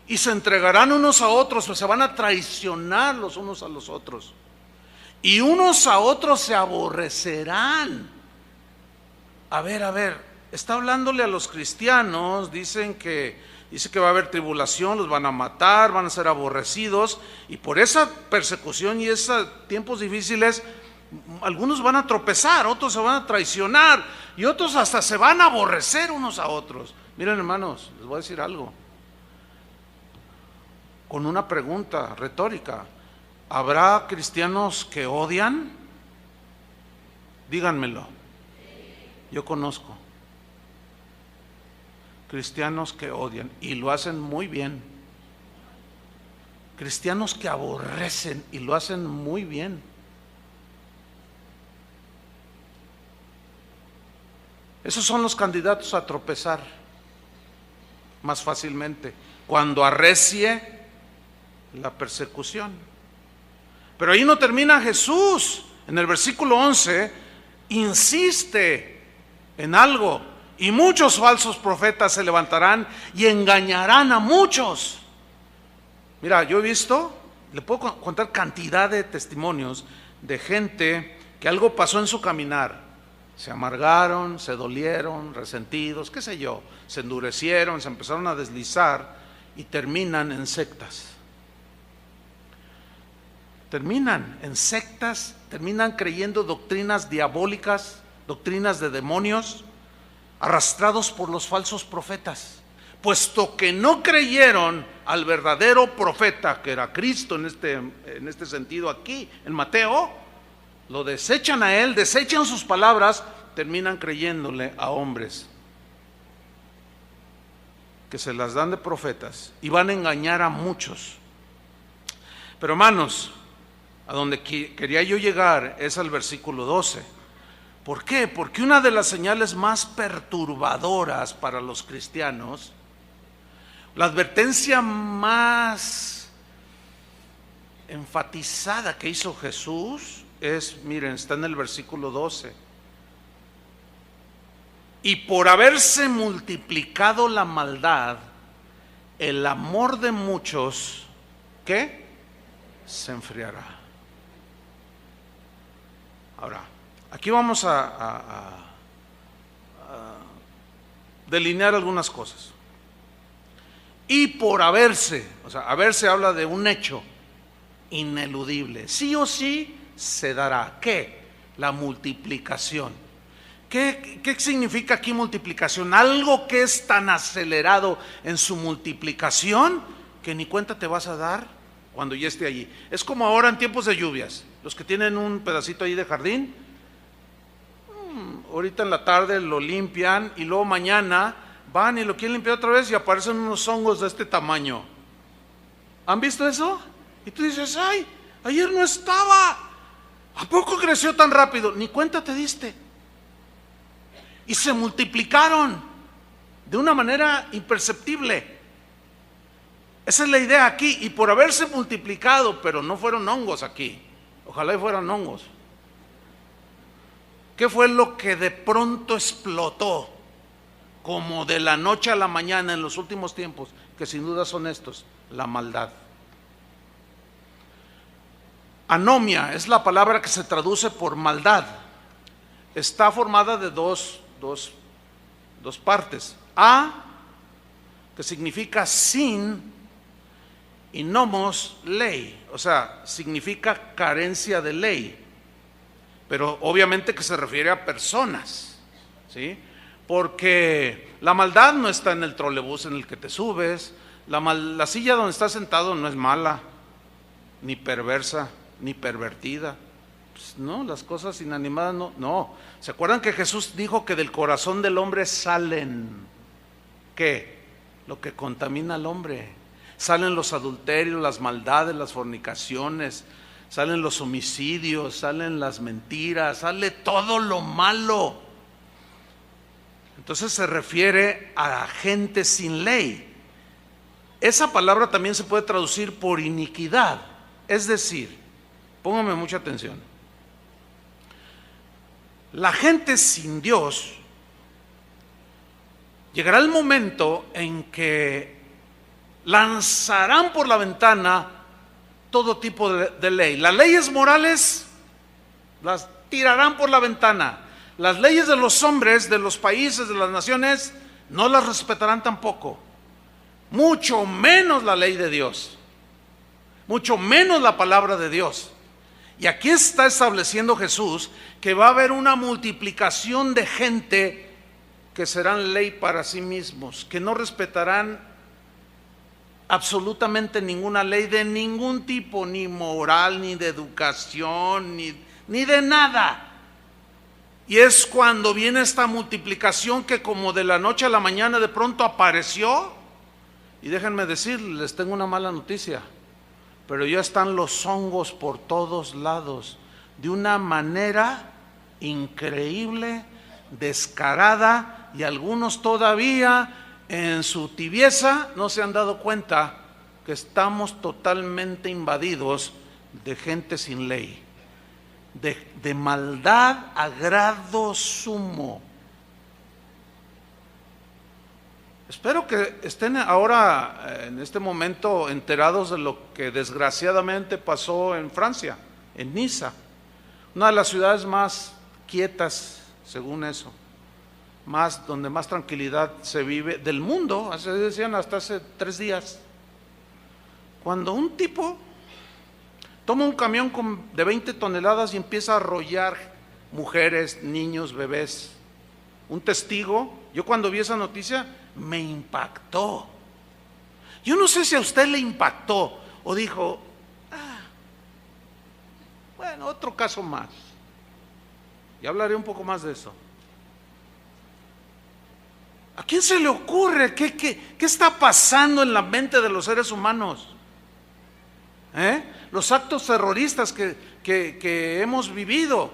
y se entregarán unos a otros, pues se van a traicionar los unos a los otros, y unos a otros se aborrecerán. A ver, está hablándole a los cristianos. Dice que va a haber tribulación, los van a matar, van a ser aborrecidos, y por esa persecución y esos tiempos difíciles, algunos van a tropezar, otros se van a traicionar, y otros hasta se van a aborrecer unos a otros. Miren, hermanos, les voy a decir algo, con una pregunta retórica: ¿habrá cristianos que odian? Díganmelo. Yo conozco cristianos que odian y lo hacen muy bien. Cristianos que aborrecen y lo hacen muy bien. Esos son los candidatos a tropezar más fácilmente cuando arrecie la persecución. Pero ahí no termina Jesús. En el versículo 11 insiste en algo: y muchos falsos profetas se levantarán y engañarán a muchos. Mira, yo he visto, le puedo contar cantidad de testimonios de gente que algo pasó en su caminar. Se amargaron, se dolieron, resentidos, qué sé yo, se endurecieron, se empezaron a deslizar y terminan en sectas. Terminan en sectas, terminan creyendo doctrinas diabólicas, doctrinas de demonios, arrastrados por los falsos profetas, puesto que no creyeron al verdadero profeta, que era Cristo en este sentido aquí, en Mateo. Lo desechan a él, desechan sus palabras, terminan creyéndole a hombres que se las dan de profetas y van a engañar a muchos. Pero hermanos, a donde quería yo llegar es al versículo 12. ¿Por qué? Porque una de las señales más perturbadoras para los cristianos, la advertencia más enfatizada que hizo Jesús es, miren, está en el versículo 12: y por haberse multiplicado la maldad, el amor de muchos, ¿qué? Se enfriará. Ahora, aquí vamos a delinear algunas cosas. Y por haberse, o sea, haberse habla de un hecho ineludible, sí o sí se dará. ¿Qué? La multiplicación. ¿Qué significa aquí multiplicación? Algo que es tan acelerado en su multiplicación que ni cuenta te vas a dar cuando ya esté allí. Es como ahora en tiempos de lluvias. Los que tienen un pedacito ahí de jardín, ahorita en la tarde lo limpian y luego mañana van y lo quieren limpiar otra vez y aparecen unos hongos de este tamaño. ¿Han visto eso? Y tú dices: ay, ayer no estaba. ¿A poco creció tan rápido? Ni cuenta te diste. Y se multiplicaron de una manera imperceptible. Esa es la idea aquí. Y por haberse multiplicado, pero no fueron hongos aquí. Ojalá y fueran hongos. ¿Qué fue lo que de pronto explotó? Como de la noche a la mañana en los últimos tiempos, que sin duda son estos: la maldad. Anomia es la palabra que se traduce por maldad. Está formada de dos partes. A, que significa sin, y nomos, ley, o sea, significa carencia de ley. pero obviamente que se refiere a personas, ¿sí? Porque la maldad no está en el trolebús en el que te subes, la silla donde estás sentado no es mala, ni perversa, ni pervertida. Pues no, las cosas inanimadas no. ¿Se acuerdan que Jesús dijo que del corazón del hombre salen, ¿qué? Lo que contamina al hombre. Salen los adulterios, las maldades, las fornicaciones, salen los homicidios, salen las mentiras, sale todo lo malo. Entonces se refiere a gente sin ley. Esa palabra también se puede traducir por iniquidad. Es decir, póngame mucha atención, la gente sin Dios, llegará el momento en que lanzarán por la ventana todo tipo de ley. Las leyes morales las tirarán por la ventana. Las leyes de los hombres, de los países, de las naciones, no las respetarán tampoco. Mucho menos la ley de Dios, mucho menos la palabra de Dios. Y aquí está estableciendo Jesús que va a haber una multiplicación de gente que serán ley para sí mismos, que no respetarán absolutamente ninguna ley de ningún tipo, ni moral, ni de educación, ni de nada. Y es cuando viene esta multiplicación que como de la noche a la mañana de pronto apareció. Y déjenme decirles, les tengo una mala noticia, pero ya están los hongos por todos lados, de una manera increíble, descarada, y algunos todavía en su tibieza no se han dado cuenta que estamos totalmente invadidos de gente sin ley, de maldad a grado sumo. Espero que estén ahora en este momento enterados de lo que desgraciadamente pasó en Francia, en Niza, una de las ciudades más quietas, según eso, donde más tranquilidad se vive del mundo, así decían hasta hace 3 días, cuando un tipo toma un camión de 20 toneladas y empieza a arrollar mujeres, niños, bebés. Un testigo, yo cuando vi esa noticia me impactó. Yo no sé si a usted le impactó o dijo, bueno, otro caso más. Y hablaré un poco más de eso. ¿A quién se le ocurre? ¿Qué está pasando en la mente de los seres humanos? Los actos terroristas que hemos vivido,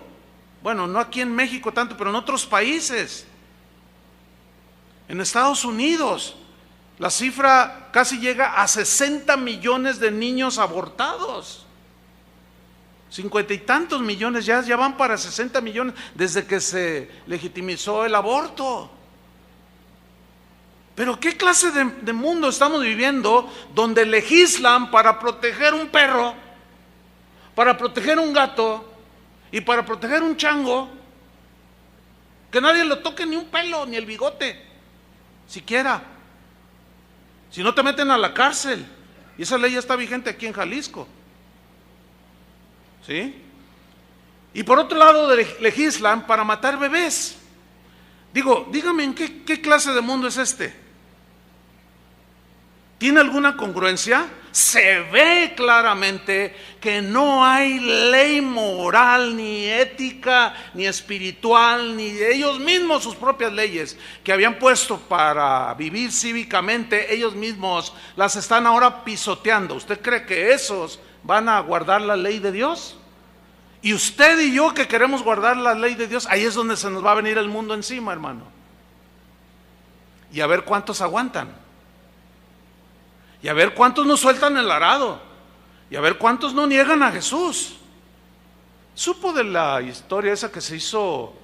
bueno, no aquí en México tanto, pero en otros países. En Estados Unidos, la cifra casi llega a 60 millones de niños abortados. 50 y tantos millones, ya van para 60 millones desde que se legitimizó el aborto. Pero ¿qué clase de mundo estamos viviendo donde legislan para proteger un perro, para proteger un gato y para proteger un chango? Que nadie le toque ni un pelo, ni el bigote, siquiera. Si no te meten a la cárcel. Y esa ley ya está vigente aquí en Jalisco. ¿Sí? Y por otro lado legislan para matar bebés. Dígame, ¿en qué clase de mundo es este? ¿Tiene alguna congruencia? Se ve claramente que no hay ley moral, ni ética, ni espiritual, ni de ellos mismos sus propias leyes que habían puesto para vivir cívicamente, ellos mismos las están ahora pisoteando. ¿Usted cree que esos van a guardar la ley de Dios? Y usted y yo que queremos guardar la ley de Dios, ahí es donde se nos va a venir el mundo encima, hermano. Y a ver cuántos aguantan. Y a ver cuántos no sueltan el arado. Y a ver cuántos no niegan a Jesús. Supo de la historia esa que se hizo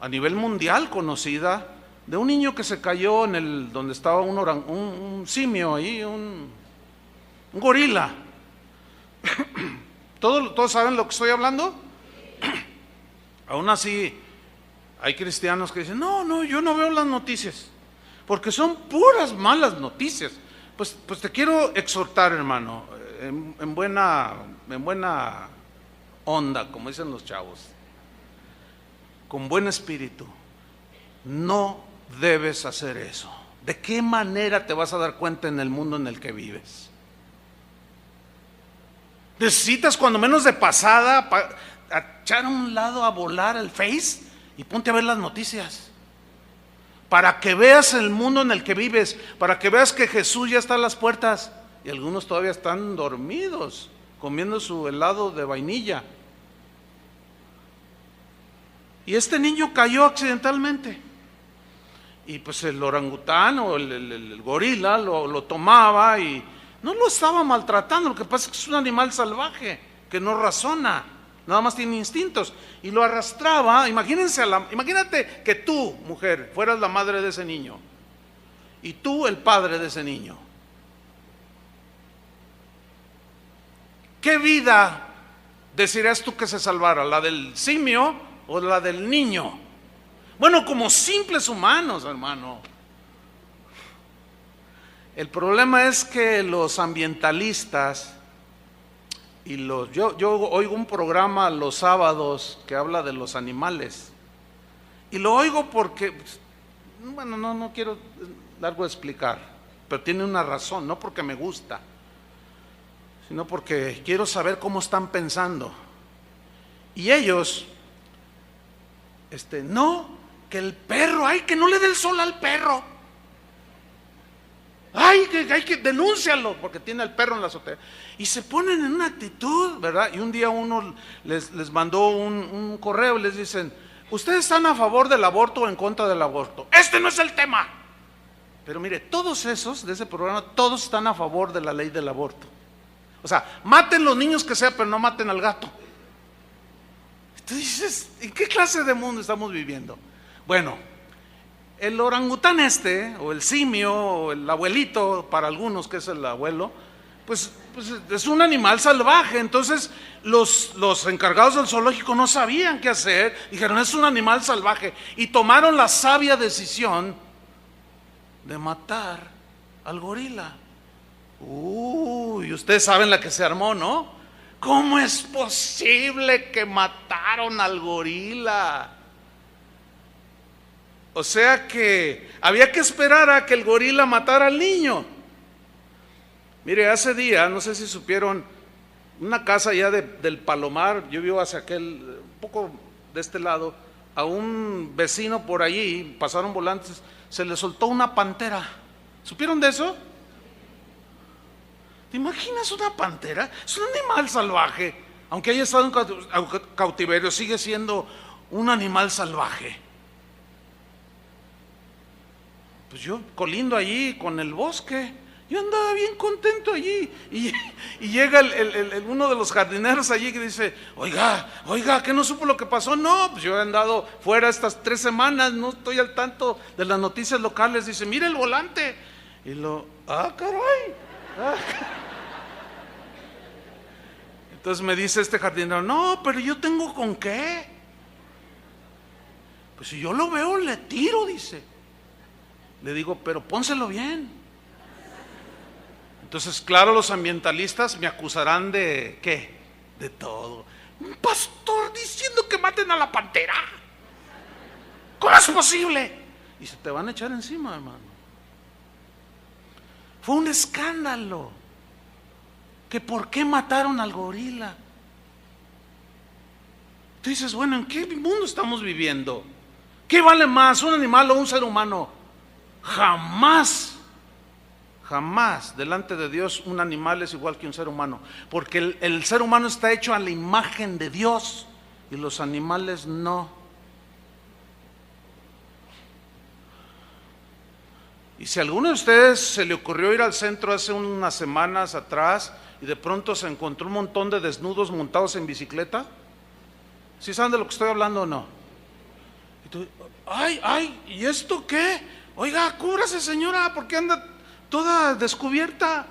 a nivel mundial conocida, de un niño que se cayó donde estaba un simio ahí, un gorila. ¿Todos saben lo que estoy hablando? Aún así, hay cristianos que dicen, no, yo no veo las noticias, porque son puras malas noticias. Pues te quiero exhortar, hermano, en buena onda, como dicen los chavos. con buen espíritu, no debes hacer eso. ¿De qué manera te vas a dar cuenta en el mundo en el que vives? Necesitas cuando menos de pasada echar a un lado a volar el Face y ponte a ver las noticias. Para que veas el mundo en el que vives, para que veas que Jesús ya está a las puertas y algunos todavía están dormidos, comiendo su helado de vainilla. Y este niño cayó accidentalmente. Y pues el orangután o el gorila lo tomaba y no lo estaba maltratando. Lo que pasa es que es un animal salvaje que no razona, nada más tiene instintos. Y lo arrastraba. Imagínate que tú, mujer, fueras la madre de ese niño y tú el padre de ese niño. ¿Qué vida desearías tú que se salvara? ¿La del simio o la del niño? Bueno, como simples humanos, hermano. El problema es que los ambientalistas y yo oigo un programa los sábados que habla de los animales y lo oigo porque, bueno, no quiero largo explicar, pero tiene una razón, no porque me gusta, sino porque quiero saber cómo están pensando. Y ellos, no, que el perro, ay, que no le dé el sol al perro, ay, que hay que denúncialo porque tiene al perro en la azotea. Y se ponen en una actitud, ¿verdad? Y un día uno les mandó un correo y les dicen: ¿ustedes están a favor del aborto o en contra del aborto? Este no es el tema. Pero mire, todos esos de ese programa, todos están a favor de la ley del aborto. O sea, maten los niños que sea, pero no maten al gato. Tú dices, ¿en qué clase de mundo estamos viviendo? Bueno, el orangután o el simio, o el abuelito, para algunos que es el abuelo, pues es un animal salvaje. Entonces los encargados del zoológico no sabían qué hacer, dijeron: es un animal salvaje, y tomaron la sabia decisión de matar al gorila. Uy, ustedes saben la que se armó, ¿no? ¿Cómo es posible que mataron al gorila? O sea que había que esperar a que el gorila matara al niño. Mire, hace día, no sé si supieron, una casa allá del Palomar, yo vivo hacia un poco de este lado, a un vecino por allí, pasaron volantes, se le soltó una pantera. ¿Supieron de eso? ¿Te imaginas una pantera? Es un animal salvaje. Aunque haya estado en cautiverio, sigue siendo un animal salvaje. Pues yo colindo allí con el bosque, yo andaba bien contento allí, y llega uno de los jardineros allí que dice: oiga, ¿qué no supo lo que pasó? No, pues yo he andado fuera estas 3 semanas, no estoy al tanto de las noticias locales. Dice: mire el volante. Y caray. Entonces me dice este jardinero: no, pero yo tengo con qué. Pues si yo lo veo, le tiro, dice. Le digo: pero pónselo bien. Entonces, claro, los ambientalistas me acusarán de ¿qué? De todo. Un pastor diciendo que maten a la pantera. ¿Cómo es posible? Y se te van a echar encima, hermano. Fue un escándalo. Que por qué mataron al gorila. Tú dices: bueno, ¿en qué mundo estamos viviendo? ¿Qué vale más, un animal o un ser humano? Jamás delante de Dios un animal es igual que un ser humano, porque el ser humano está hecho a la imagen de Dios y los animales no. Y si a alguno de ustedes se le ocurrió ir al centro hace unas semanas atrás y de pronto se encontró un montón de desnudos montados en bicicleta, ¿sí saben de lo que estoy hablando o no? Y tú: ay, ¿y esto qué? Oiga, cúbrase, señora, ¿por qué anda toda descubierta?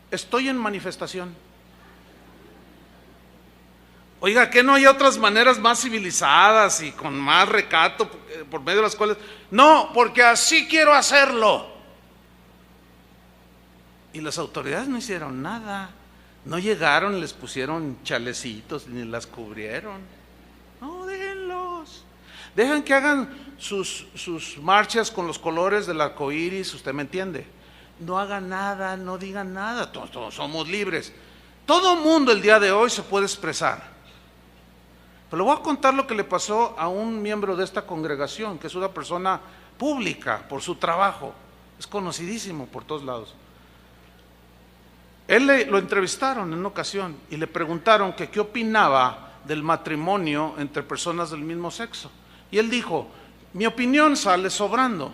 Estoy en manifestación. Oiga, ¿que no hay otras maneras más civilizadas y con más recato por medio de las cuales? No, porque así quiero hacerlo. Y las autoridades no hicieron nada. No llegaron, les pusieron chalecitos ni las cubrieron. No, déjenlos. Dejen que hagan sus marchas con los colores del arco iris, usted me entiende. No hagan nada, no digan nada, todos somos libres. Todo mundo el día de hoy se puede expresar. Pero le voy a contar lo que le pasó a un miembro de esta congregación, que es una persona pública por su trabajo, es conocidísimo por todos lados. Lo entrevistaron en una ocasión y le preguntaron que qué opinaba del matrimonio entre personas del mismo sexo. Y él dijo, mi opinión sale sobrando.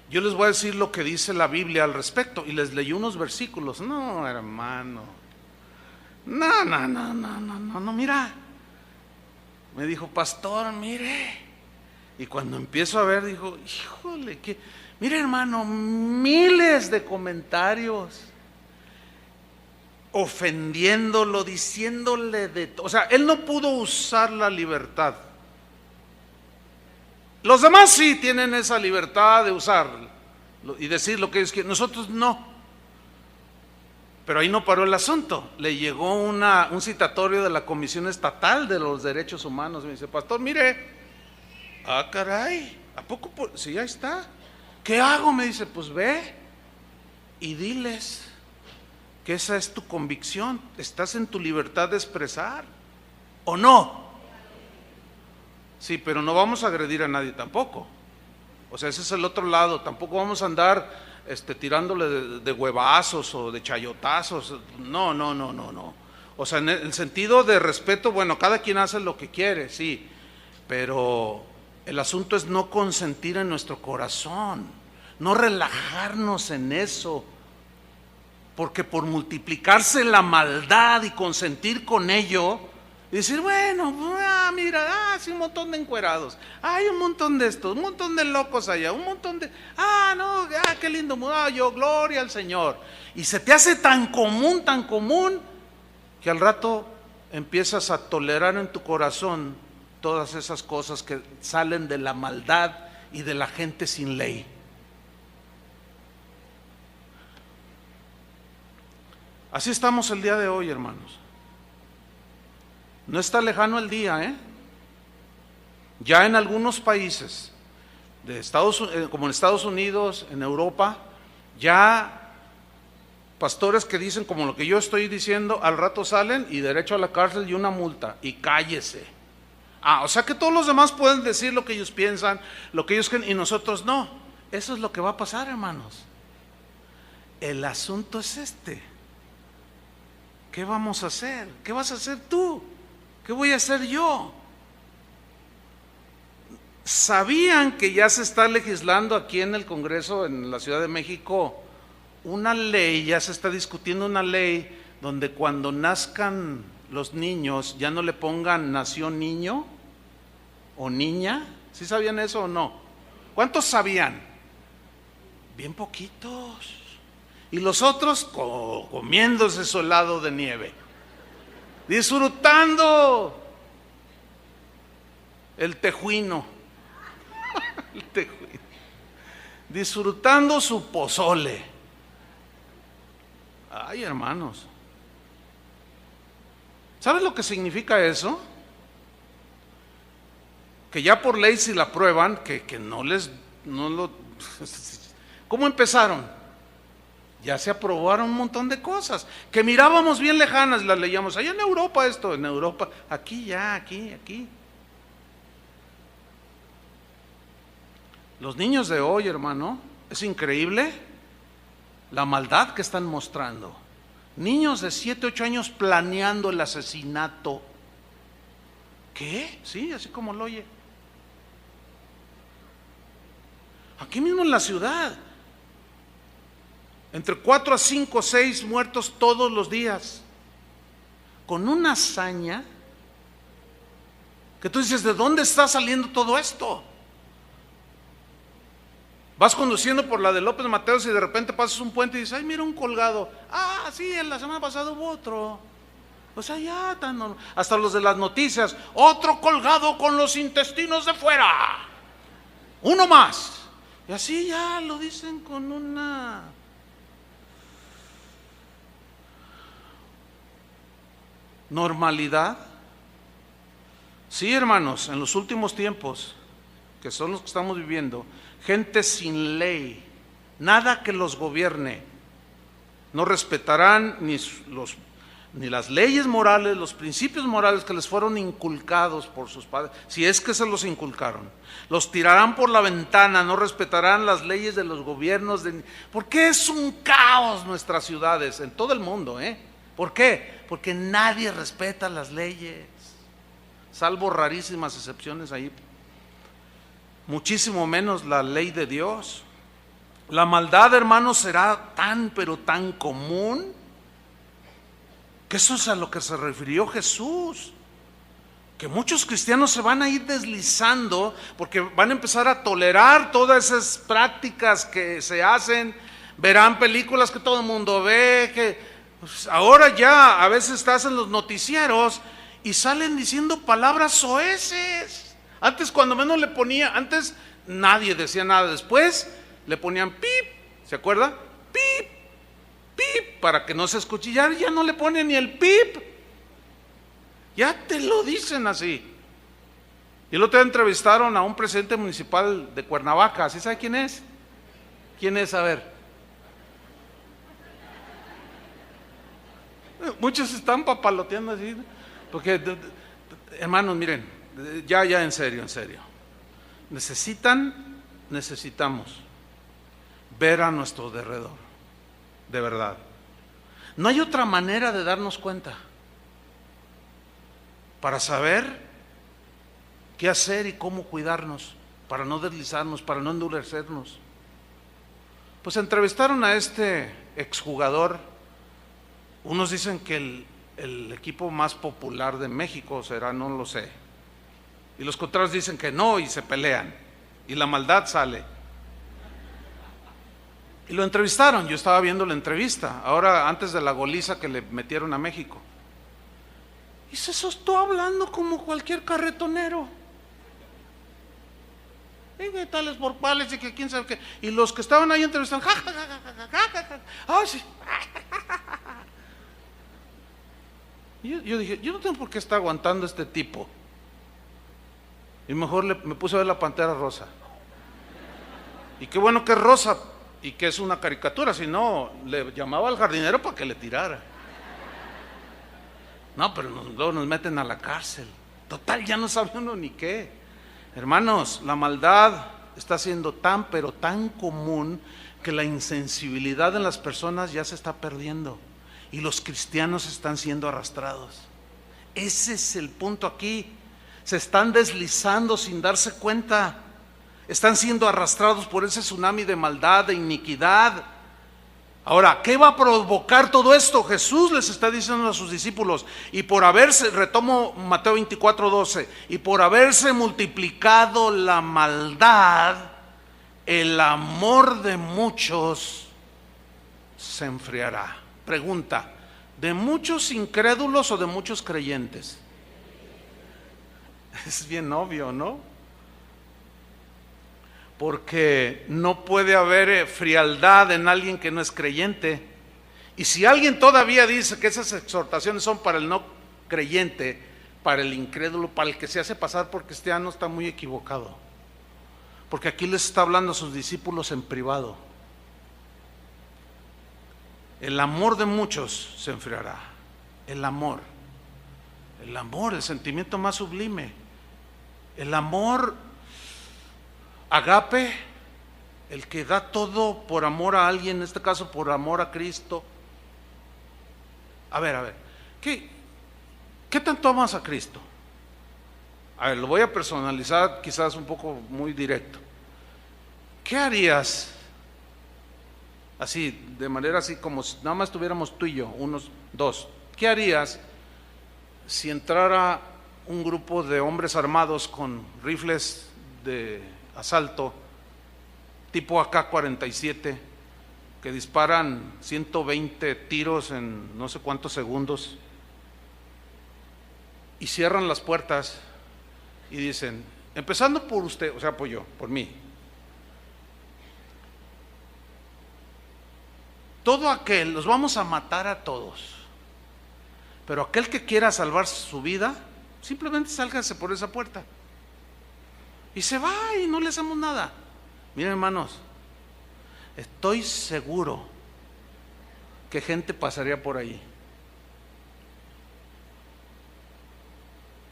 Yo les voy a decir lo que dice la Biblia al respecto. Y les leí unos versículos. No, hermano. No, mira. Me dijo, pastor, mire. Y cuando empiezo a ver, dijo, híjole, mire hermano, miles de comentarios ofendiéndolo, diciéndole de todo. O sea, él no pudo usar la libertad. Los demás sí tienen esa libertad de usar y decir lo que ellos quieren, nosotros no. Pero ahí no paró el asunto. Le llegó un citatorio de la Comisión Estatal de los Derechos Humanos. Me dice, pastor, mire, caray, ¿a poco? Sí, ahí está. ¿Qué hago? Me dice, pues ve y diles que esa es tu convicción, estás en tu libertad de expresar, ¿o no? Sí, pero no vamos a agredir a nadie tampoco. O sea, ese es el otro lado. Tampoco vamos a andar tirándole de huevazos o de chayotazos. No. O sea, en el sentido de respeto, bueno, cada quien hace lo que quiere, sí, pero el asunto es no consentir en nuestro corazón, no relajarnos en eso. Porque por multiplicarse la maldad y consentir con ello, y decir, bueno, mira, sí, un montón de encuerados, hay un montón de estos, un montón de locos allá, un montón de, qué lindo, yo, gloria al Señor. Y se te hace tan común, que al rato empiezas a tolerar en tu corazón todas esas cosas que salen de la maldad y de la gente sin ley. Así estamos el día de hoy, hermanos. No está lejano el día, Ya en algunos países, como en Estados Unidos, en Europa, ya pastores que dicen como lo que yo estoy diciendo, al rato salen y derecho a la cárcel y una multa, y cállese. O sea que todos los demás pueden decir lo que ellos piensan, lo que ellos creen, y nosotros no. Eso es lo que va a pasar, hermanos. El asunto es ¿qué vamos a hacer? ¿Qué vas a hacer tú? ¿Qué voy a hacer yo? ¿Sabían que ya se está legislando aquí en el Congreso, en la Ciudad de México, una ley, ya se está discutiendo una ley donde cuando nazcan los niños ya no le pongan nació niño o niña? ¿Sí sabían eso o no? ¿Cuántos sabían? Bien poquitos. Y los otros comiéndose su helado de nieve, disfrutando el tejuino, disfrutando su pozole. Ay, hermanos, ¿sabes lo que significa eso? Que ya por ley si la aprueban, que ¿cómo empezaron? Ya se aprobaron un montón de cosas que mirábamos bien lejanas, las leíamos allá en Europa, en Europa, aquí. Los niños de hoy, hermano, es increíble la maldad que están mostrando. Niños de 7, 8 años planeando el asesinato. ¿Qué? Sí, así como lo oye. Aquí mismo en la ciudad. Entre 4 a 5, 6 muertos todos los días. Con una hazaña que tú dices, ¿de dónde está saliendo todo esto? Vas conduciendo por la de López Mateos y de repente pasas un puente y dices, ay, mira un colgado. Sí, en la semana pasada hubo otro. O sea, ya hasta los de las noticias, otro colgado con los intestinos de fuera. Uno más. Y así ya lo dicen con una normalidad. Sí, hermanos, en los últimos tiempos, que son los que estamos viviendo, gente sin ley, nada que los gobierne, no respetarán ni las leyes morales, los principios morales que les fueron inculcados por sus padres, si es que se los inculcaron. Los tirarán por la ventana, no respetarán las leyes de los gobiernos. ¿Por qué es un caos nuestras ciudades en todo el mundo? ¿Por qué? Porque nadie respeta las leyes, salvo rarísimas excepciones ahí. Muchísimo menos la ley de Dios. La maldad, hermanos, será tan pero tan común que eso es a lo que se refirió Jesús, que muchos cristianos se van a ir deslizando porque van a empezar a tolerar todas esas prácticas que se hacen, verán películas que todo el mundo ve, que pues, ahora ya a veces estás en los noticieros y salen diciendo palabras soeces. Antes cuando menos antes nadie decía nada, después le ponían pip, ¿se acuerda? Pip, pip, para que no se escuche, ya no le ponen ni el pip, ya te lo dicen así. Y el otro día entrevistaron a un presidente municipal de Cuernavaca, ¿sí sabe quién es? ¿Quién es? A ver. Muchos están papaloteando así, porque, hermanos, miren, ya en serio, necesitamos ver a nuestro derredor, de verdad. No hay otra manera de darnos cuenta para saber qué hacer y cómo cuidarnos, para no deslizarnos, para no endurecernos. Pues entrevistaron a este exjugador. Unos dicen que el equipo más popular de México será, no lo sé, y los contrarios dicen que no, y se pelean y la maldad sale. Y lo entrevistaron, yo estaba viendo la entrevista, ahora antes de la goliza que le metieron a México. Y se soltó hablando como cualquier carretonero. Y que tales por cuales y que quién sabe qué. Y los que estaban ahí entrevistando, ¡ay, sí! Y yo dije, yo no tengo por qué estar aguantando a este tipo. Y mejor me puse a ver la Pantera Rosa. Y qué bueno que es rosa y que es una caricatura, si no, le llamaba al jardinero para que le tirara. No, pero luego nos meten a la cárcel. Total, ya no sabe uno ni qué. Hermanos, la maldad está siendo tan, pero tan común que la insensibilidad en las personas ya se está perdiendo y los cristianos están siendo arrastrados. Ese es el punto aquí. Se están deslizando sin darse cuenta. Están siendo arrastrados por ese tsunami de maldad, de iniquidad. Ahora, ¿qué va a provocar todo esto? Jesús les está diciendo a sus discípulos, y por haberse, retomo Mateo 24:12, y por haberse multiplicado la maldad, el amor de muchos se enfriará. Pregunta, ¿de muchos incrédulos o de muchos creyentes? Es bien obvio, ¿no? Porque no puede haber frialdad en alguien que no es creyente. Y si alguien todavía dice que esas exhortaciones son para el no creyente, para el incrédulo, para el que se hace pasar por cristiano, está muy equivocado. Porque aquí les está hablando a sus discípulos en privado. El amor de muchos se enfriará. El amor, el sentimiento más sublime. El amor agape, el que da todo por amor a alguien, en este caso por amor a Cristo. A ver, ¿qué tanto amas a Cristo? A ver, lo voy a personalizar quizás un poco muy directo. ¿Qué harías? Así, de manera así como si nada más estuviéramos tú y yo, unos dos. ¿Qué harías si entrara un grupo de hombres armados con rifles de asalto tipo AK-47 que disparan 120 tiros en no sé cuántos segundos y cierran las puertas y dicen, empezando por usted, o sea, por mí, todo aquel, los vamos a matar a todos, pero aquel que quiera salvar su vida, Simplemente sálgase por esa puerta. Y se va y no le hacemos nada. Miren, hermanos, estoy seguro que gente pasaría por ahí.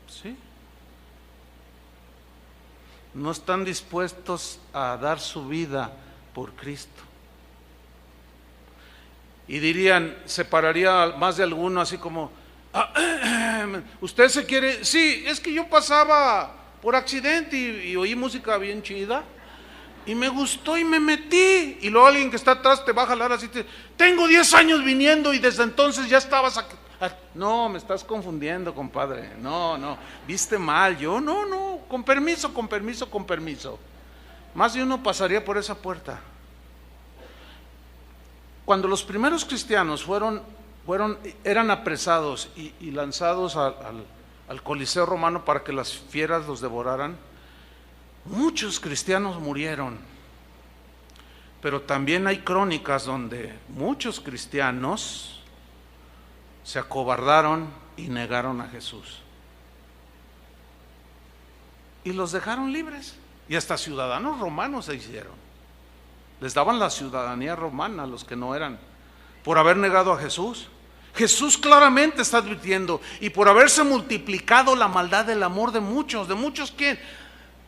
¿Sí? No están dispuestos a dar su vida por Cristo. Y dirían, separaría más de alguno así como, usted se quiere, sí, es que yo pasaba por accidente y oí música bien chida y me gustó y me metí, y luego alguien que está atrás te va a jalar así, tengo 10 años viniendo y desde entonces ya estabas aquí. No, me estás confundiendo, compadre, no, viste mal, yo no, con permiso, más de uno pasaría por esa puerta. Cuando los primeros cristianos eran apresados y lanzados al Coliseo romano para que las fieras los devoraran, muchos cristianos murieron. Pero también hay crónicas donde muchos cristianos se acobardaron y negaron a Jesús. Y los dejaron libres. Y hasta ciudadanos romanos se hicieron. Les daban la ciudadanía romana a los que no eran, por haber negado a Jesús. Jesús claramente está advirtiendo, y por haberse multiplicado la maldad del amor de muchos ¿quién?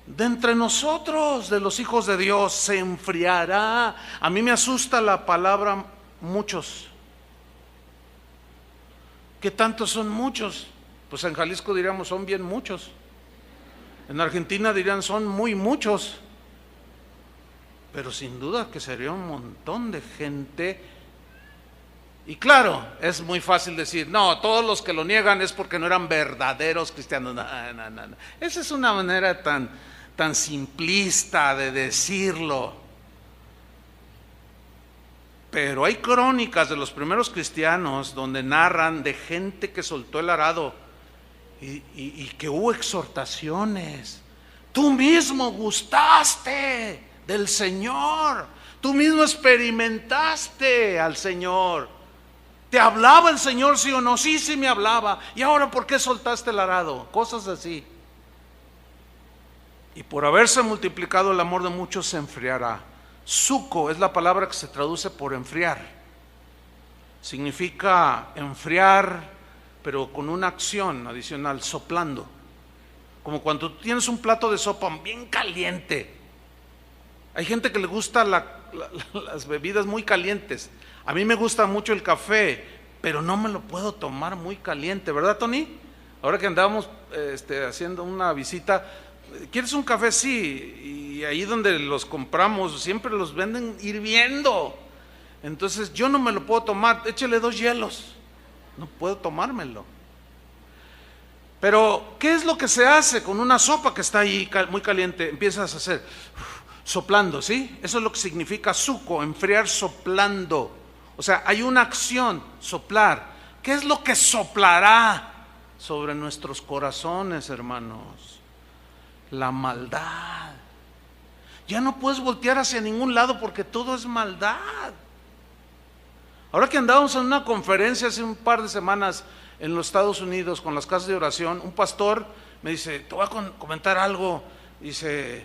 De entre nosotros, de los hijos de Dios, se enfriará. A mí me asusta la palabra muchos. ¿Qué tantos son muchos? Pues en Jalisco diríamos son bien muchos. En Argentina dirían son muy muchos. Pero sin duda que sería un montón de gente. Y claro, es muy fácil decir, no, todos los que lo niegan es porque no eran verdaderos cristianos. No. Esa es una manera tan simplista de decirlo. Pero hay crónicas de los primeros cristianos donde narran de gente que soltó el arado y que hubo exhortaciones. Tú mismo gustaste del Señor, tú mismo experimentaste al Señor. ¿Te hablaba el Señor, sí o no? Sí me hablaba. ¿Y ahora por qué soltaste el arado? Cosas así. Y por haberse multiplicado el amor de muchos se enfriará. Suco es la palabra que se traduce por enfriar. Significa enfriar, pero con una acción adicional, soplando. Como cuando tú tienes un plato de sopa bien caliente. Hay gente que le gusta las bebidas muy calientes. A mí me gusta mucho el café, pero no me lo puedo tomar muy caliente, ¿verdad, Tony? Ahora que andábamos haciendo una visita, ¿quieres un café? Sí, y ahí donde los compramos siempre los venden hirviendo. Entonces yo no me lo puedo tomar, échale 2 hielos, no puedo tomármelo. Pero ¿qué es lo que se hace con una sopa que está ahí muy caliente? Empiezas a hacer soplando, ¿sí? Eso es lo que significa suco, enfriar soplando. O sea, hay una acción, soplar. ¿Qué es lo que soplará sobre nuestros corazones, hermanos? La maldad. Ya no puedes voltear hacia ningún lado porque todo es maldad. Ahora que andábamos en una conferencia hace un par de semanas en los Estados Unidos con las casas de oración, un pastor me dice, te voy a comentar algo. Dice,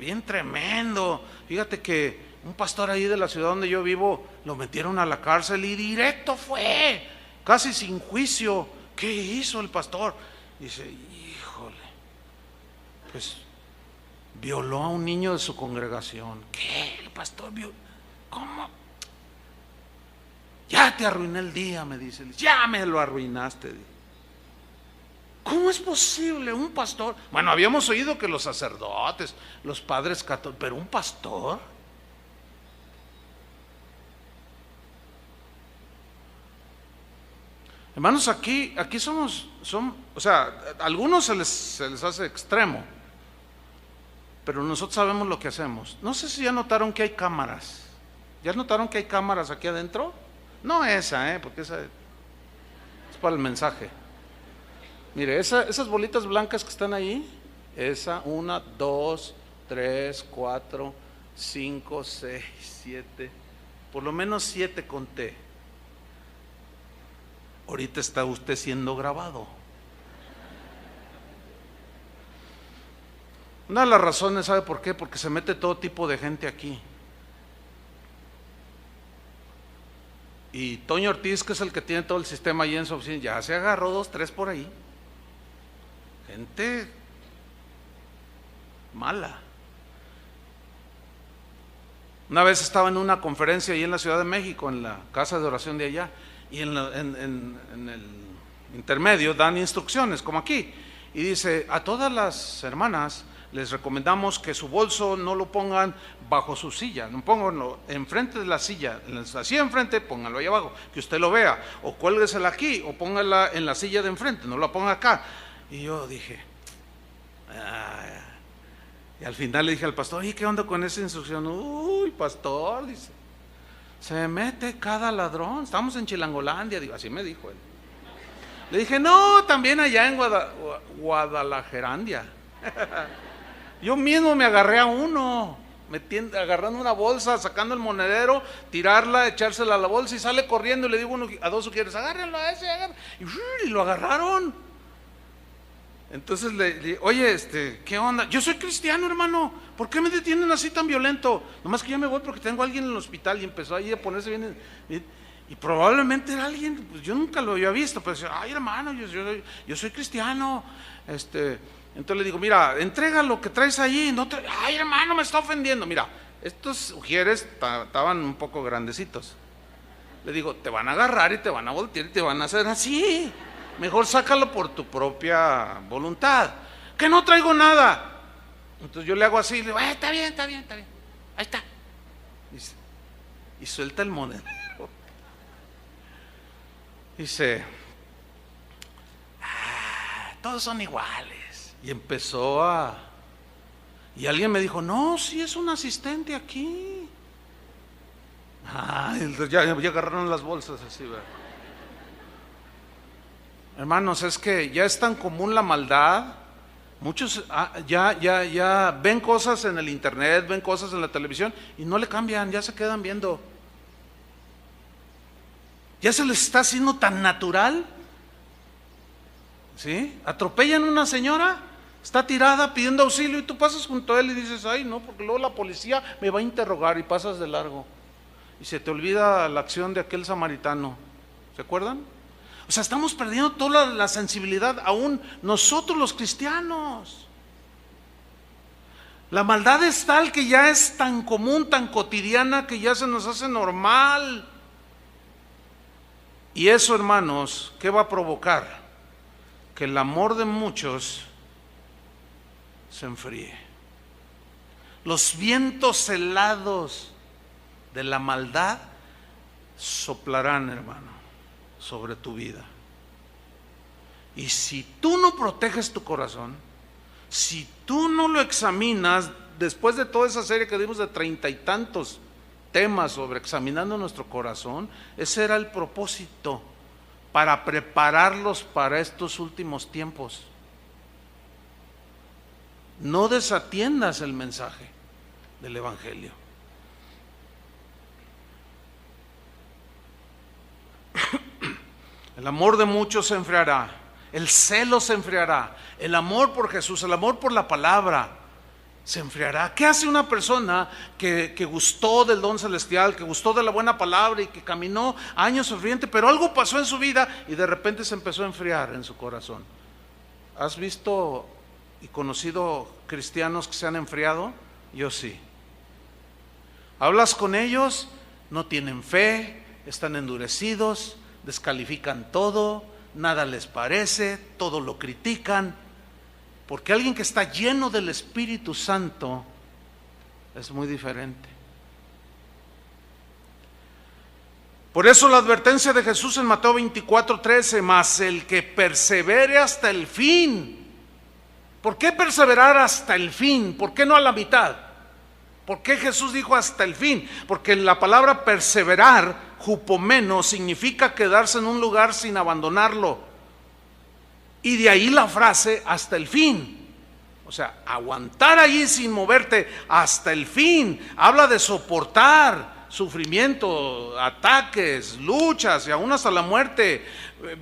bien tremendo. Fíjate que un pastor ahí de la ciudad donde yo vivo lo metieron a la cárcel y directo fue, casi sin juicio. ¿Qué hizo el pastor? Dice, híjole, pues violó a un niño de su congregación. ¿Qué? ¿El pastor violó? ¿Cómo? Ya te arruiné el día, me dice. Ya me lo arruinaste. ¿Cómo es posible un pastor? Bueno, habíamos oído que los sacerdotes, los padres católicos, pero un pastor. Hermanos, aquí o sea, a algunos se les hace extremo, pero nosotros sabemos lo que hacemos. No sé si ya notaron que hay cámaras. ¿Ya notaron que hay cámaras aquí adentro? No esa, porque esa es para el mensaje. Mire, esas bolitas blancas que están ahí, esa, 1, 2, 3, 4, 5, 6, 7, por lo menos 7 conté. Ahorita está usted siendo grabado. Una de las razones, ¿sabe por qué? Porque se mete todo tipo de gente aquí. Y Toño Ortiz, que es el que tiene todo el sistema ahí en su oficina, ya se agarró 2, 3 por ahí. Gente mala. Una vez estaba en una conferencia ahí en la Ciudad de México, en la casa de oración de allá, y en el intermedio dan instrucciones, como aquí, y dice: a todas las hermanas les recomendamos que su bolso no lo pongan bajo su silla, no pónganlo enfrente de la silla, así enfrente, pónganlo ahí abajo, que usted lo vea, o cuélguesela aquí, o póngala en la silla de enfrente, no la ponga acá. Y yo dije, y al final le dije al pastor: ¿y qué onda con esa instrucción? Uy, pastor, dice, se mete cada ladrón, estamos en Chilangolandia, digo, así me dijo él. Le dije: no, también allá en Guadalajarandia. Yo mismo me agarré a uno, agarrando una bolsa, sacando el monedero, tirarla, echársela a la bolsa, y sale corriendo, y le digo a dos quieres: agárrenlo a ese, y lo agarraron. Entonces le dije: oye, ¿qué onda? Yo soy cristiano, hermano, ¿por qué me detienen así tan violento? Nomás que yo me voy porque tengo a alguien en el hospital. Y empezó ahí a ponerse bien, y probablemente era alguien, pues yo nunca lo había visto, pero decía: ay, hermano, yo soy cristiano. Entonces le digo: mira, entrega lo que traes ahí, ay, hermano, me está ofendiendo. Mira, estos ujieres estaban un poco grandecitos. Le digo: te van a agarrar y te van a voltear y te van a hacer así. Mejor sácalo por tu propia voluntad. Que no traigo nada. Entonces yo le hago así, le digo: está bien, ahí está. Y suelta el monedero. Dice: todos son iguales. Y empezó y alguien me dijo: no, sí es un asistente aquí. Ya agarraron las bolsas así, ¿verdad? Hermanos, es que ya es tan común la maldad. Muchos ya ven cosas en el internet, ven cosas en la televisión y no le cambian, ya se quedan viendo. Ya se les está haciendo tan natural. ¿Sí? Atropellan a una señora, está tirada pidiendo auxilio, y tú pasas junto a él y dices: ay, no, porque luego la policía me va a interrogar, y pasas de largo. Y se te olvida la acción de aquel samaritano. ¿Se acuerdan? O sea, estamos perdiendo toda la sensibilidad, aún nosotros los cristianos. La maldad es tal que ya es tan común, tan cotidiana, que ya se nos hace normal. Y eso, hermanos, ¿qué va a provocar? Que el amor de muchos se enfríe. Los vientos helados de la maldad soplarán, hermano, sobre tu vida. Y si tú no proteges tu corazón, si tú no lo examinas, después de toda esa serie que dimos de 30 y tantos temas sobre examinando nuestro corazón, ese era el propósito, para prepararlos para estos últimos tiempos. No desatiendas el mensaje del Evangelio. El amor de muchos se enfriará, el celo se enfriará, el amor por Jesús, el amor por la palabra se enfriará. ¿Qué hace una persona que gustó del don celestial, que gustó de la buena palabra y que caminó años ferviente, pero algo pasó en su vida y de repente se empezó a enfriar en su corazón? ¿Has visto y conocido cristianos que se han enfriado? Yo sí. Hablas con ellos, no tienen fe, están endurecidos, descalifican todo, nada les parece, todo lo critican, porque alguien que está lleno del Espíritu Santo es muy diferente. Por eso la advertencia de Jesús en Mateo 24:13: mas el que persevere hasta el fin. ¿Por qué perseverar hasta el fin? ¿Por qué no a la mitad? ¿Por qué Jesús dijo hasta el fin? Porque la palabra perseverar, hupomeno, significa quedarse en un lugar sin abandonarlo. Y de ahí la frase hasta el fin. O sea, aguantar ahí sin moverte hasta el fin. Habla de soportar sufrimiento, ataques, luchas y aún hasta la muerte,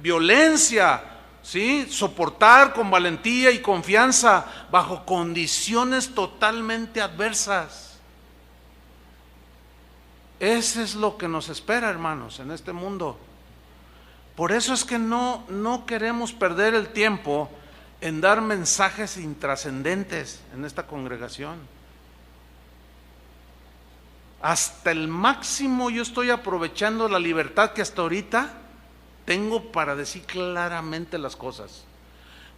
violencia. ¿sí? Soportar con valentía y confianza bajo condiciones totalmente adversas. Ese es lo que nos espera, hermanos, en este mundo. Por eso es que no queremos perder el tiempo en dar mensajes intrascendentes en esta congregación. Hasta el máximo yo estoy aprovechando la libertad que hasta ahorita tengo para decir claramente las cosas.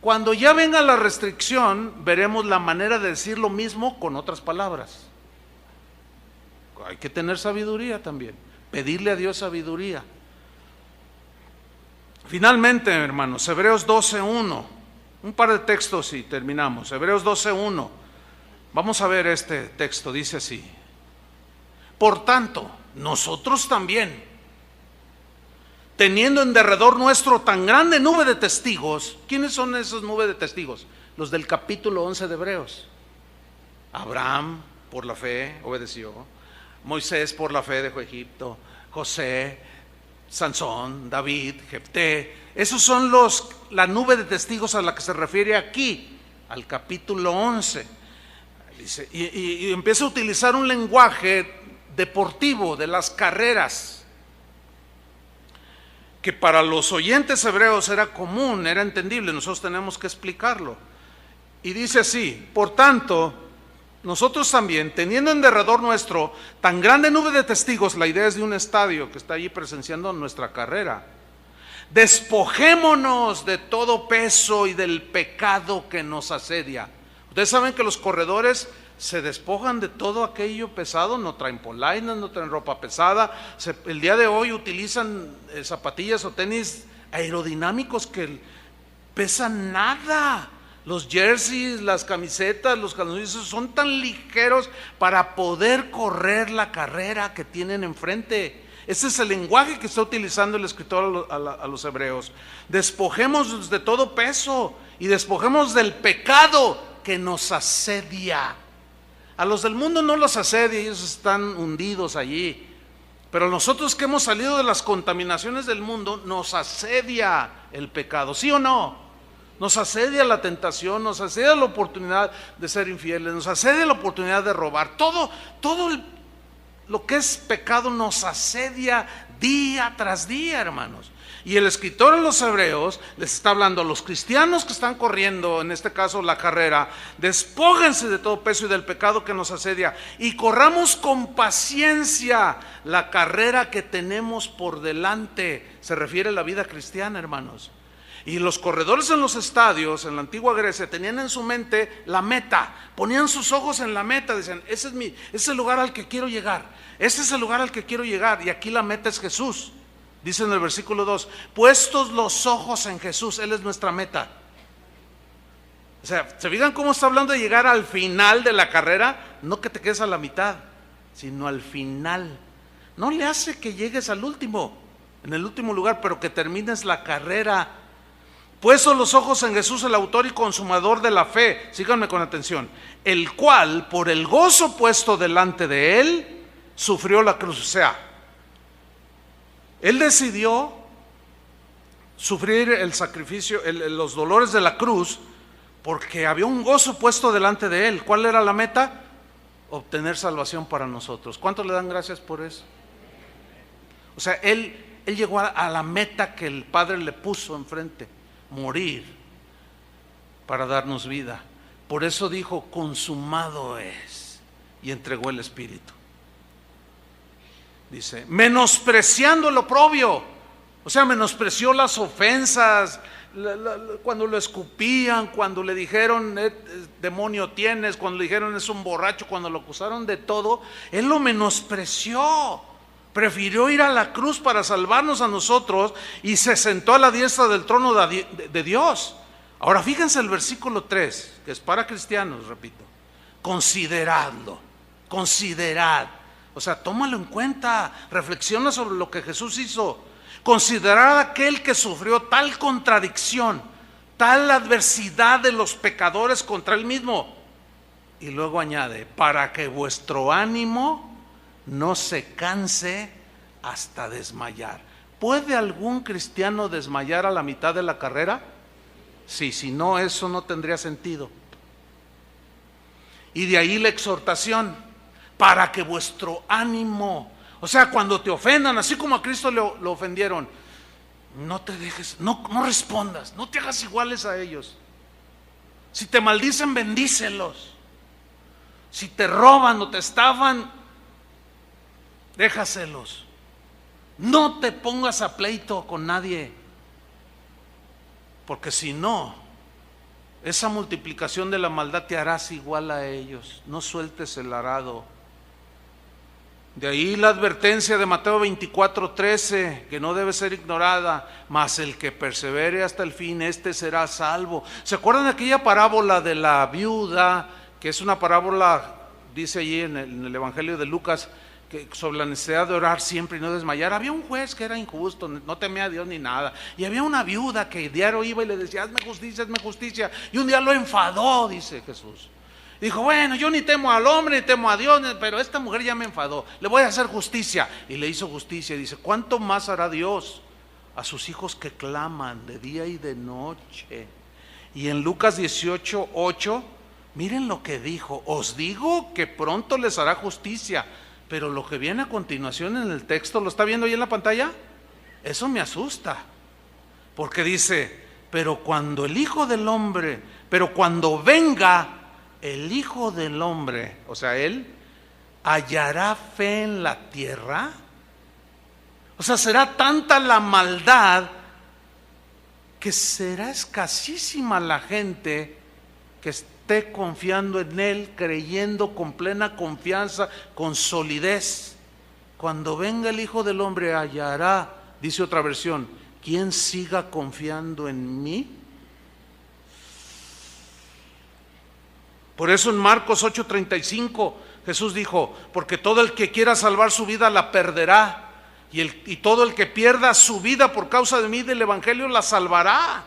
Cuando ya venga la restricción, veremos la manera de decir lo mismo con otras palabras. Hay que tener sabiduría también, pedirle a Dios sabiduría. Finalmente, hermanos, Hebreos 12:1, un par de textos y terminamos. Hebreos 12:1, vamos a ver este texto, dice así: por tanto, nosotros también, teniendo en derredor nuestro tan grande nube de testigos. ¿Quiénes son esos nubes de testigos? Los del capítulo 11 de Hebreos. Abraham por la fe obedeció, Moisés por la fe dejó Egipto, José, Sansón, David, Jefté. Esos son la nube de testigos a la que se refiere aquí, al capítulo 11. Dice, y empieza a utilizar un lenguaje deportivo de las carreras, que para los oyentes hebreos era común, era entendible. Nosotros tenemos que explicarlo. Y dice así: por tanto, nosotros también, teniendo en derredor nuestro tan grande nube de testigos, la idea es de un estadio que está allí presenciando nuestra carrera, despojémonos de todo peso y del pecado que nos asedia. Ustedes saben que los corredores se despojan de todo aquello pesado, no traen polainas, no traen ropa pesada. El día de hoy utilizan zapatillas o tenis aerodinámicos que pesan nada. Los jerseys, las camisetas, los calzones son tan ligeros para poder correr la carrera que tienen enfrente. Ese es el lenguaje que está utilizando el escritor a los hebreos. Despojémonos de todo peso y despojemos del pecado que nos asedia. A los del mundo no los asedia, ellos están hundidos allí. Pero nosotros que hemos salido de las contaminaciones del mundo, nos asedia el pecado, ¿sí o no? Nos asedia la tentación, nos asedia la oportunidad de ser infieles, nos asedia la oportunidad de robar. Todo lo que es pecado nos asedia día tras día, hermanos. Y el escritor a los hebreos les está hablando a los cristianos que están corriendo, en este caso la carrera: despójense de todo peso y del pecado que nos asedia y corramos con paciencia la carrera que tenemos por delante. Se refiere a la vida cristiana, hermanos. Y los corredores en los estadios, en la antigua Grecia, tenían en su mente la meta, ponían sus ojos en la meta, decían: ese es el lugar al que quiero llegar, ese es el lugar al que quiero llegar. Y aquí la meta es Jesús. Dice en el versículo 2: puestos los ojos en Jesús, Él es nuestra meta. O sea, ¿se fijan cómo está hablando de llegar al final de la carrera? No que te quedes a la mitad, sino al final. No le hace que llegues al último, en el último lugar, pero que termines la carrera. Puestos los ojos en Jesús, el autor y consumador de la fe. Síganme con atención. El cual, por el gozo puesto delante de Él, sufrió la cruz. O sea, Él decidió sufrir el sacrificio, los dolores de la cruz, porque había un gozo puesto delante de Él. ¿Cuál era la meta? Obtener salvación para nosotros. ¿Cuántos le dan gracias por eso? O sea, Él llegó a la meta que el Padre le puso enfrente: morir para darnos vida. Por eso dijo: consumado es, y entregó el Espíritu. Dice: menospreciando el oprobio. O sea, menospreció las ofensas, cuando lo escupían, cuando le dijeron demonio tienes, cuando le dijeron es un borracho, cuando lo acusaron de todo, Él lo menospreció. Prefirió ir a la cruz para salvarnos a nosotros y se sentó a la diestra del trono de Dios. Ahora fíjense el versículo 3, que es para cristianos, repito: consideradlo, considerad. O sea, tómalo en cuenta, reflexiona sobre lo que Jesús hizo. Considerad aquel que sufrió tal contradicción, tal adversidad de los pecadores contra Él mismo. Y luego añade: para que vuestro ánimo no se canse hasta desmayar. ¿Puede algún cristiano desmayar a la mitad de la carrera? Sí, si no, eso no tendría sentido. Y de ahí la exhortación, para que vuestro ánimo, o sea, cuando te ofendan, así como a Cristo lo ofendieron, no te dejes, no respondas, no te hagas iguales a ellos. Si te maldicen, bendícelos. Si te roban o te estafan, déjaselos. No te pongas a pleito con nadie, porque si no, esa multiplicación de la maldad te harás igual a ellos. No sueltes el arado. De ahí la advertencia de Mateo 24:13, que no debe ser ignorada, mas el que persevere hasta el fin, este será salvo. ¿Se acuerdan de aquella parábola de la viuda, que es una parábola, dice allí en el Evangelio de Lucas, que sobre la necesidad de orar siempre y no desmayar? Había un juez que era injusto, no temía a Dios ni nada, y había una viuda que diario iba y le decía, hazme justicia, y un día lo enfadó, dice Jesús. Dijo, bueno, yo ni temo al hombre, ni temo a Dios, pero esta mujer ya me enfadó, le voy a hacer justicia. Y le hizo justicia, y dice, ¿cuánto más hará Dios a sus hijos que claman de día y de noche? Y en Lucas 18:8, miren lo que dijo, os digo que pronto les hará justicia. Pero lo que viene a continuación en el texto, ¿lo está viendo ahí en la pantalla? Eso me asusta, porque dice, pero cuando venga el Hijo del Hombre, o sea, Él, ¿hallará fe en la tierra? O sea, será tanta la maldad que será escasísima la gente que esté confiando en Él, creyendo con plena confianza, con solidez. Cuando venga el Hijo del Hombre, hallará, dice otra versión, ¿quién siga confiando en mí? Por eso en Marcos 8:35 Jesús dijo, porque todo el que quiera salvar su vida la perderá, y todo el que pierda su vida por causa de mí, del Evangelio, la salvará.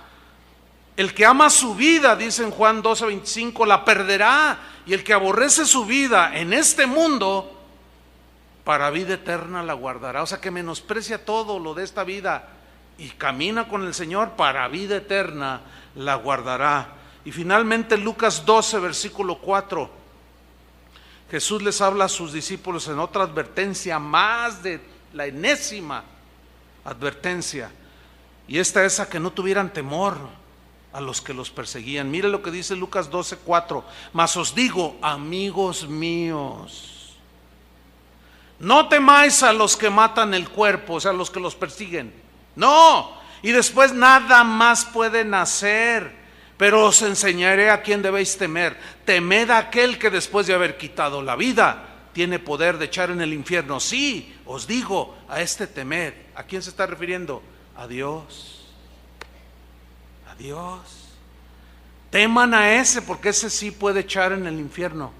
El que ama su vida, dice en Juan 12:25, la perderá, y el que aborrece su vida en este mundo, para vida eterna la guardará. O sea, que menosprecia todo lo de esta vida y camina con el Señor, para vida eterna la guardará. Y finalmente Lucas 12, versículo 4, Jesús les habla a sus discípulos en otra advertencia, más de la enésima advertencia, y esta es a que no tuvieran temor a los que los perseguían. Mire lo que dice Lucas 12:4, mas os digo, amigos míos, no temáis a los que matan el cuerpo, o sea, a los que los persiguen, no, y después nada más pueden hacer. Pero os enseñaré a quién debéis temer. Temed a aquel que después de haber quitado la vida tiene poder de echar en el infierno. Sí, os digo, a este temed. ¿A quién se está refiriendo? A Dios. A Dios. Teman a ese, porque ese sí puede echar en el infierno.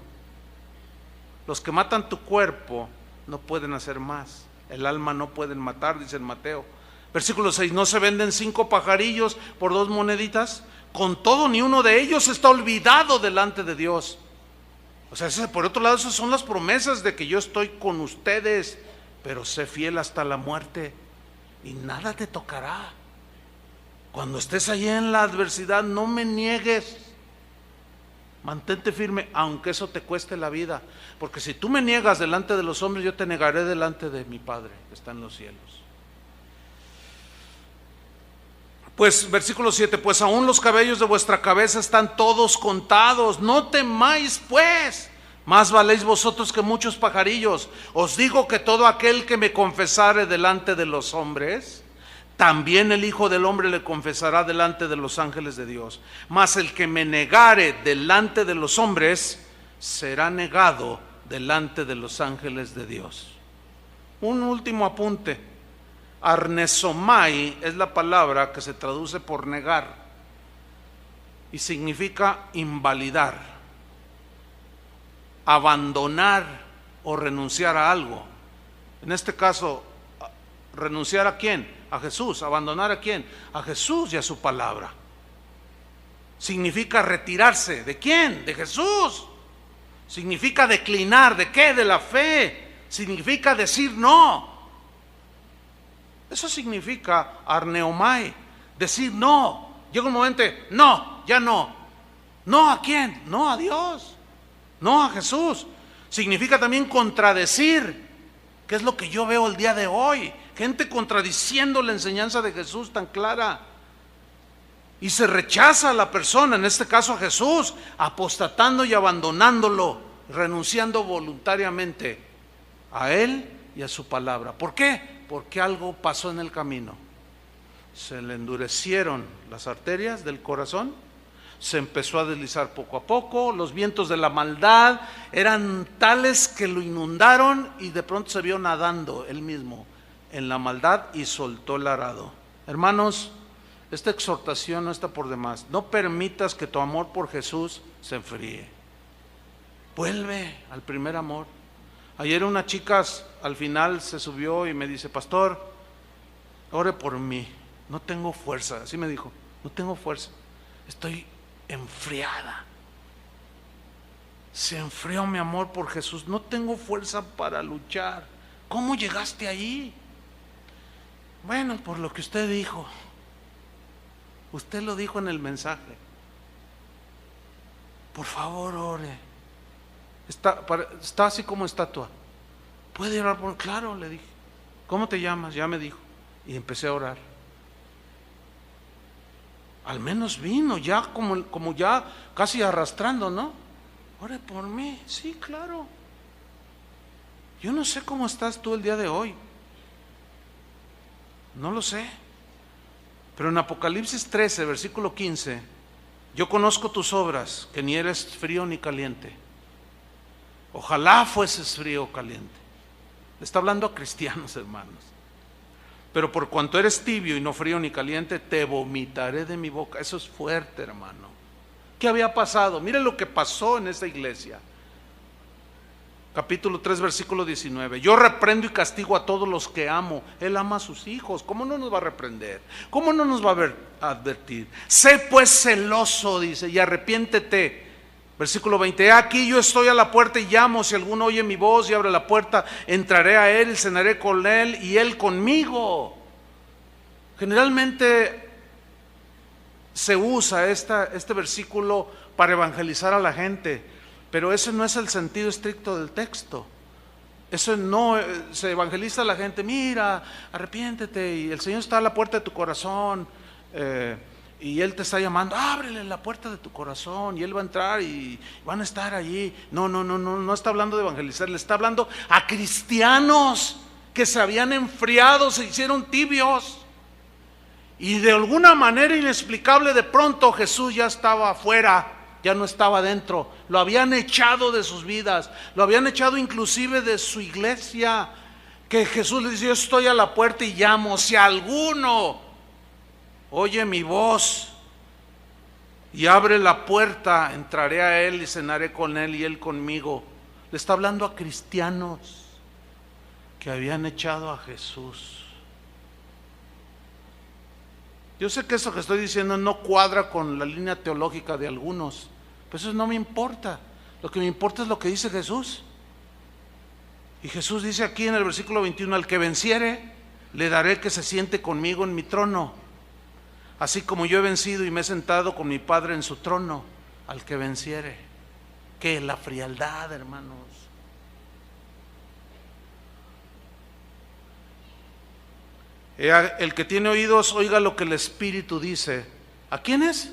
Los que matan tu cuerpo no pueden hacer más. El alma no pueden matar, dice en Mateo. Versículo 6, ¿no se venden 5 pajarillos por 2 moneditas? Con todo, ni uno de ellos está olvidado delante de Dios. O sea, por otro lado, esas son las promesas de que yo estoy con ustedes, pero sé fiel hasta la muerte y nada te tocará. Cuando estés allí en la adversidad, no me niegues, mantente firme, aunque eso te cueste la vida, porque si tú me niegas delante de los hombres, yo te negaré delante de mi Padre que está en los cielos. Pues versículo 7, pues aún los cabellos de vuestra cabeza están todos contados, no temáis pues, más valéis vosotros que muchos pajarillos. Os digo que todo aquel que me confesare delante de los hombres, también el Hijo del Hombre le confesará delante de los ángeles de Dios. Mas el que me negare delante de los hombres, será negado delante de los ángeles de Dios. Un último apunte. Arnesomai es la palabra que se traduce por negar y significa invalidar, abandonar o renunciar a algo. En este caso, ¿renunciar a quién? A Jesús. ¿Abandonar a quién? A Jesús y a su palabra. Significa retirarse. ¿De quién? De Jesús. Significa declinar. ¿De qué? De la fe. Significa decir no. Eso significa arneomai, decir no. Llega un momento, no, ya no. ¿No a quién? No a Dios, no a Jesús. Significa también contradecir, que es lo que yo veo el día de hoy. Gente contradiciendo la enseñanza de Jesús tan clara. Y se rechaza a la persona, en este caso a Jesús, apostatando y abandonándolo, renunciando voluntariamente a Él y a su palabra. ¿Por qué? Porque algo pasó en el camino. Se le endurecieron las arterias del corazón, se empezó a deslizar poco a poco, los vientos de la maldad eran tales que lo inundaron y de pronto se vio nadando él mismo en la maldad y soltó el arado. Hermanos, esta exhortación no está por demás. No permitas que tu amor por Jesús se enfríe. Vuelve al primer amor. Ayer una chica al final se subió y me dice: pastor, ore por mí, no tengo fuerza. Así me dijo: no tengo fuerza, estoy enfriada. Se enfrió mi amor por Jesús, no tengo fuerza para luchar. ¿Cómo llegaste ahí? Bueno, por lo que usted dijo. Usted lo dijo en el mensaje. Por favor, ore. Está así como estatua. ¿Puede orar por? Claro, le dije. ¿Cómo te llamas? Ya me dijo. Y empecé a orar. Al menos vino, ya como ya casi arrastrando, ¿no? Ore por mí. Sí, claro. Yo no sé cómo estás tú el día de hoy. No lo sé. Pero en Apocalipsis 13, versículo 15, yo conozco tus obras, que ni eres frío ni caliente. Ojalá fueses frío o caliente. Le está hablando a cristianos, hermanos. Pero por cuanto eres tibio y no frío ni caliente, te vomitaré de mi boca. Eso es fuerte, hermano. ¿Qué había pasado? Mire lo que pasó en esta iglesia. Capítulo 3, versículo 19. Yo reprendo y castigo a todos los que amo. Él ama a sus hijos. ¿Cómo no nos va a reprender? ¿Cómo no nos va a advertir? Sé pues celoso, dice, y arrepiéntete. Versículo 20. Aquí yo estoy a la puerta y llamo. Si alguno oye mi voz y abre la puerta, entraré a él y cenaré con él y él conmigo. Generalmente se usa este versículo para evangelizar a la gente. Pero ese no es el sentido estricto del texto. Eso no se evangeliza a la gente. Mira, arrepiéntete y el Señor está a la puerta de tu corazón y Él te está llamando. Ábrele la puerta de tu corazón y Él va a entrar y van a estar allí. No está hablando de evangelizar. Le está hablando a cristianos que se habían enfriado, se hicieron tibios y de alguna manera inexplicable de pronto Jesús ya estaba afuera. Ya no estaba dentro, lo habían echado de sus vidas, lo habían echado inclusive de su iglesia, que Jesús les dice: yo estoy a la puerta y llamo, si alguno oye mi voz y abre la puerta, entraré a él y cenaré con él y él conmigo. Le está hablando a cristianos que habían echado a Jesús. Yo sé que eso que estoy diciendo no cuadra con la línea teológica de algunos, pero eso no me importa. Lo que me importa es lo que dice Jesús. Y Jesús dice aquí en el versículo 21: al que venciere, le daré que se siente conmigo en mi trono, así como yo he vencido y me he sentado con mi Padre en su trono. Al que venciere. ¿Qué? La frialdad, hermanos. El que tiene oídos, oiga lo que el Espíritu dice. ¿A quiénes?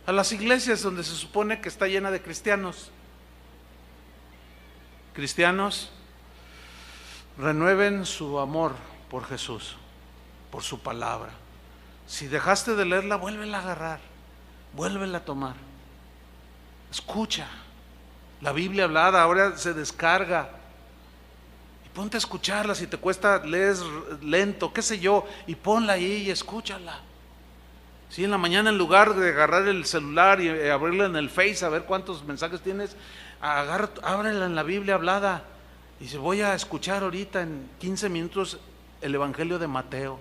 A las iglesias donde se supone que está llena de cristianos. Cristianos, renueven su amor por Jesús, por su palabra. Si dejaste de leerla, vuélvela a agarrar, vuélvela a tomar. Escucha la Biblia hablada, ahora se descarga. Ponte a escucharla, si te cuesta, lees lento, qué sé yo, y ponla ahí y escúchala. Si en la mañana, en lugar de agarrar el celular y abrirla en el Face a ver cuántos mensajes tienes, ábrela en la Biblia hablada. Y dice: voy a escuchar ahorita en 15 minutos el Evangelio de Mateo.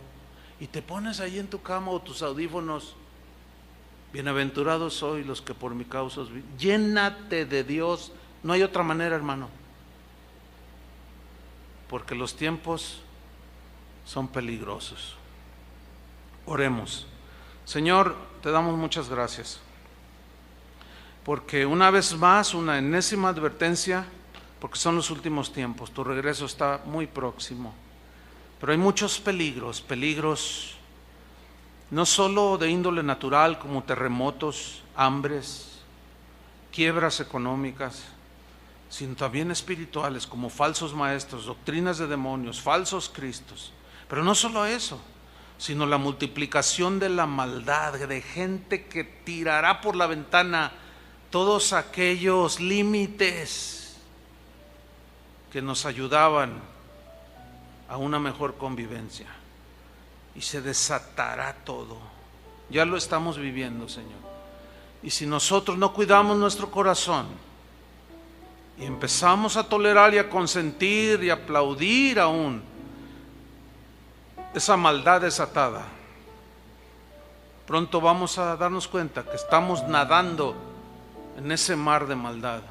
Y te pones ahí en tu cama o tus audífonos. Bienaventurados sois los que por mi causa os viven. Llénate de Dios. No hay otra manera, hermano. Porque los tiempos son peligrosos. Oremos. Señor, te damos muchas gracias, porque una vez más, una enésima advertencia, porque son los últimos tiempos, tu regreso está muy próximo, pero hay muchos peligros no solo de índole natural como terremotos, hambres, quiebras económicas, sino también espirituales como falsos maestros, doctrinas de demonios, falsos cristos. Pero no solo eso, sino la multiplicación de la maldad, de gente que tirará por la ventana todos aquellos límites que nos ayudaban a una mejor convivencia. Y se desatará todo. Ya lo estamos viviendo, Señor. Y si nosotros no cuidamos nuestro corazón y empezamos a tolerar y a consentir y a aplaudir aún esa maldad desatada, pronto vamos a darnos cuenta que estamos nadando en ese mar de maldad.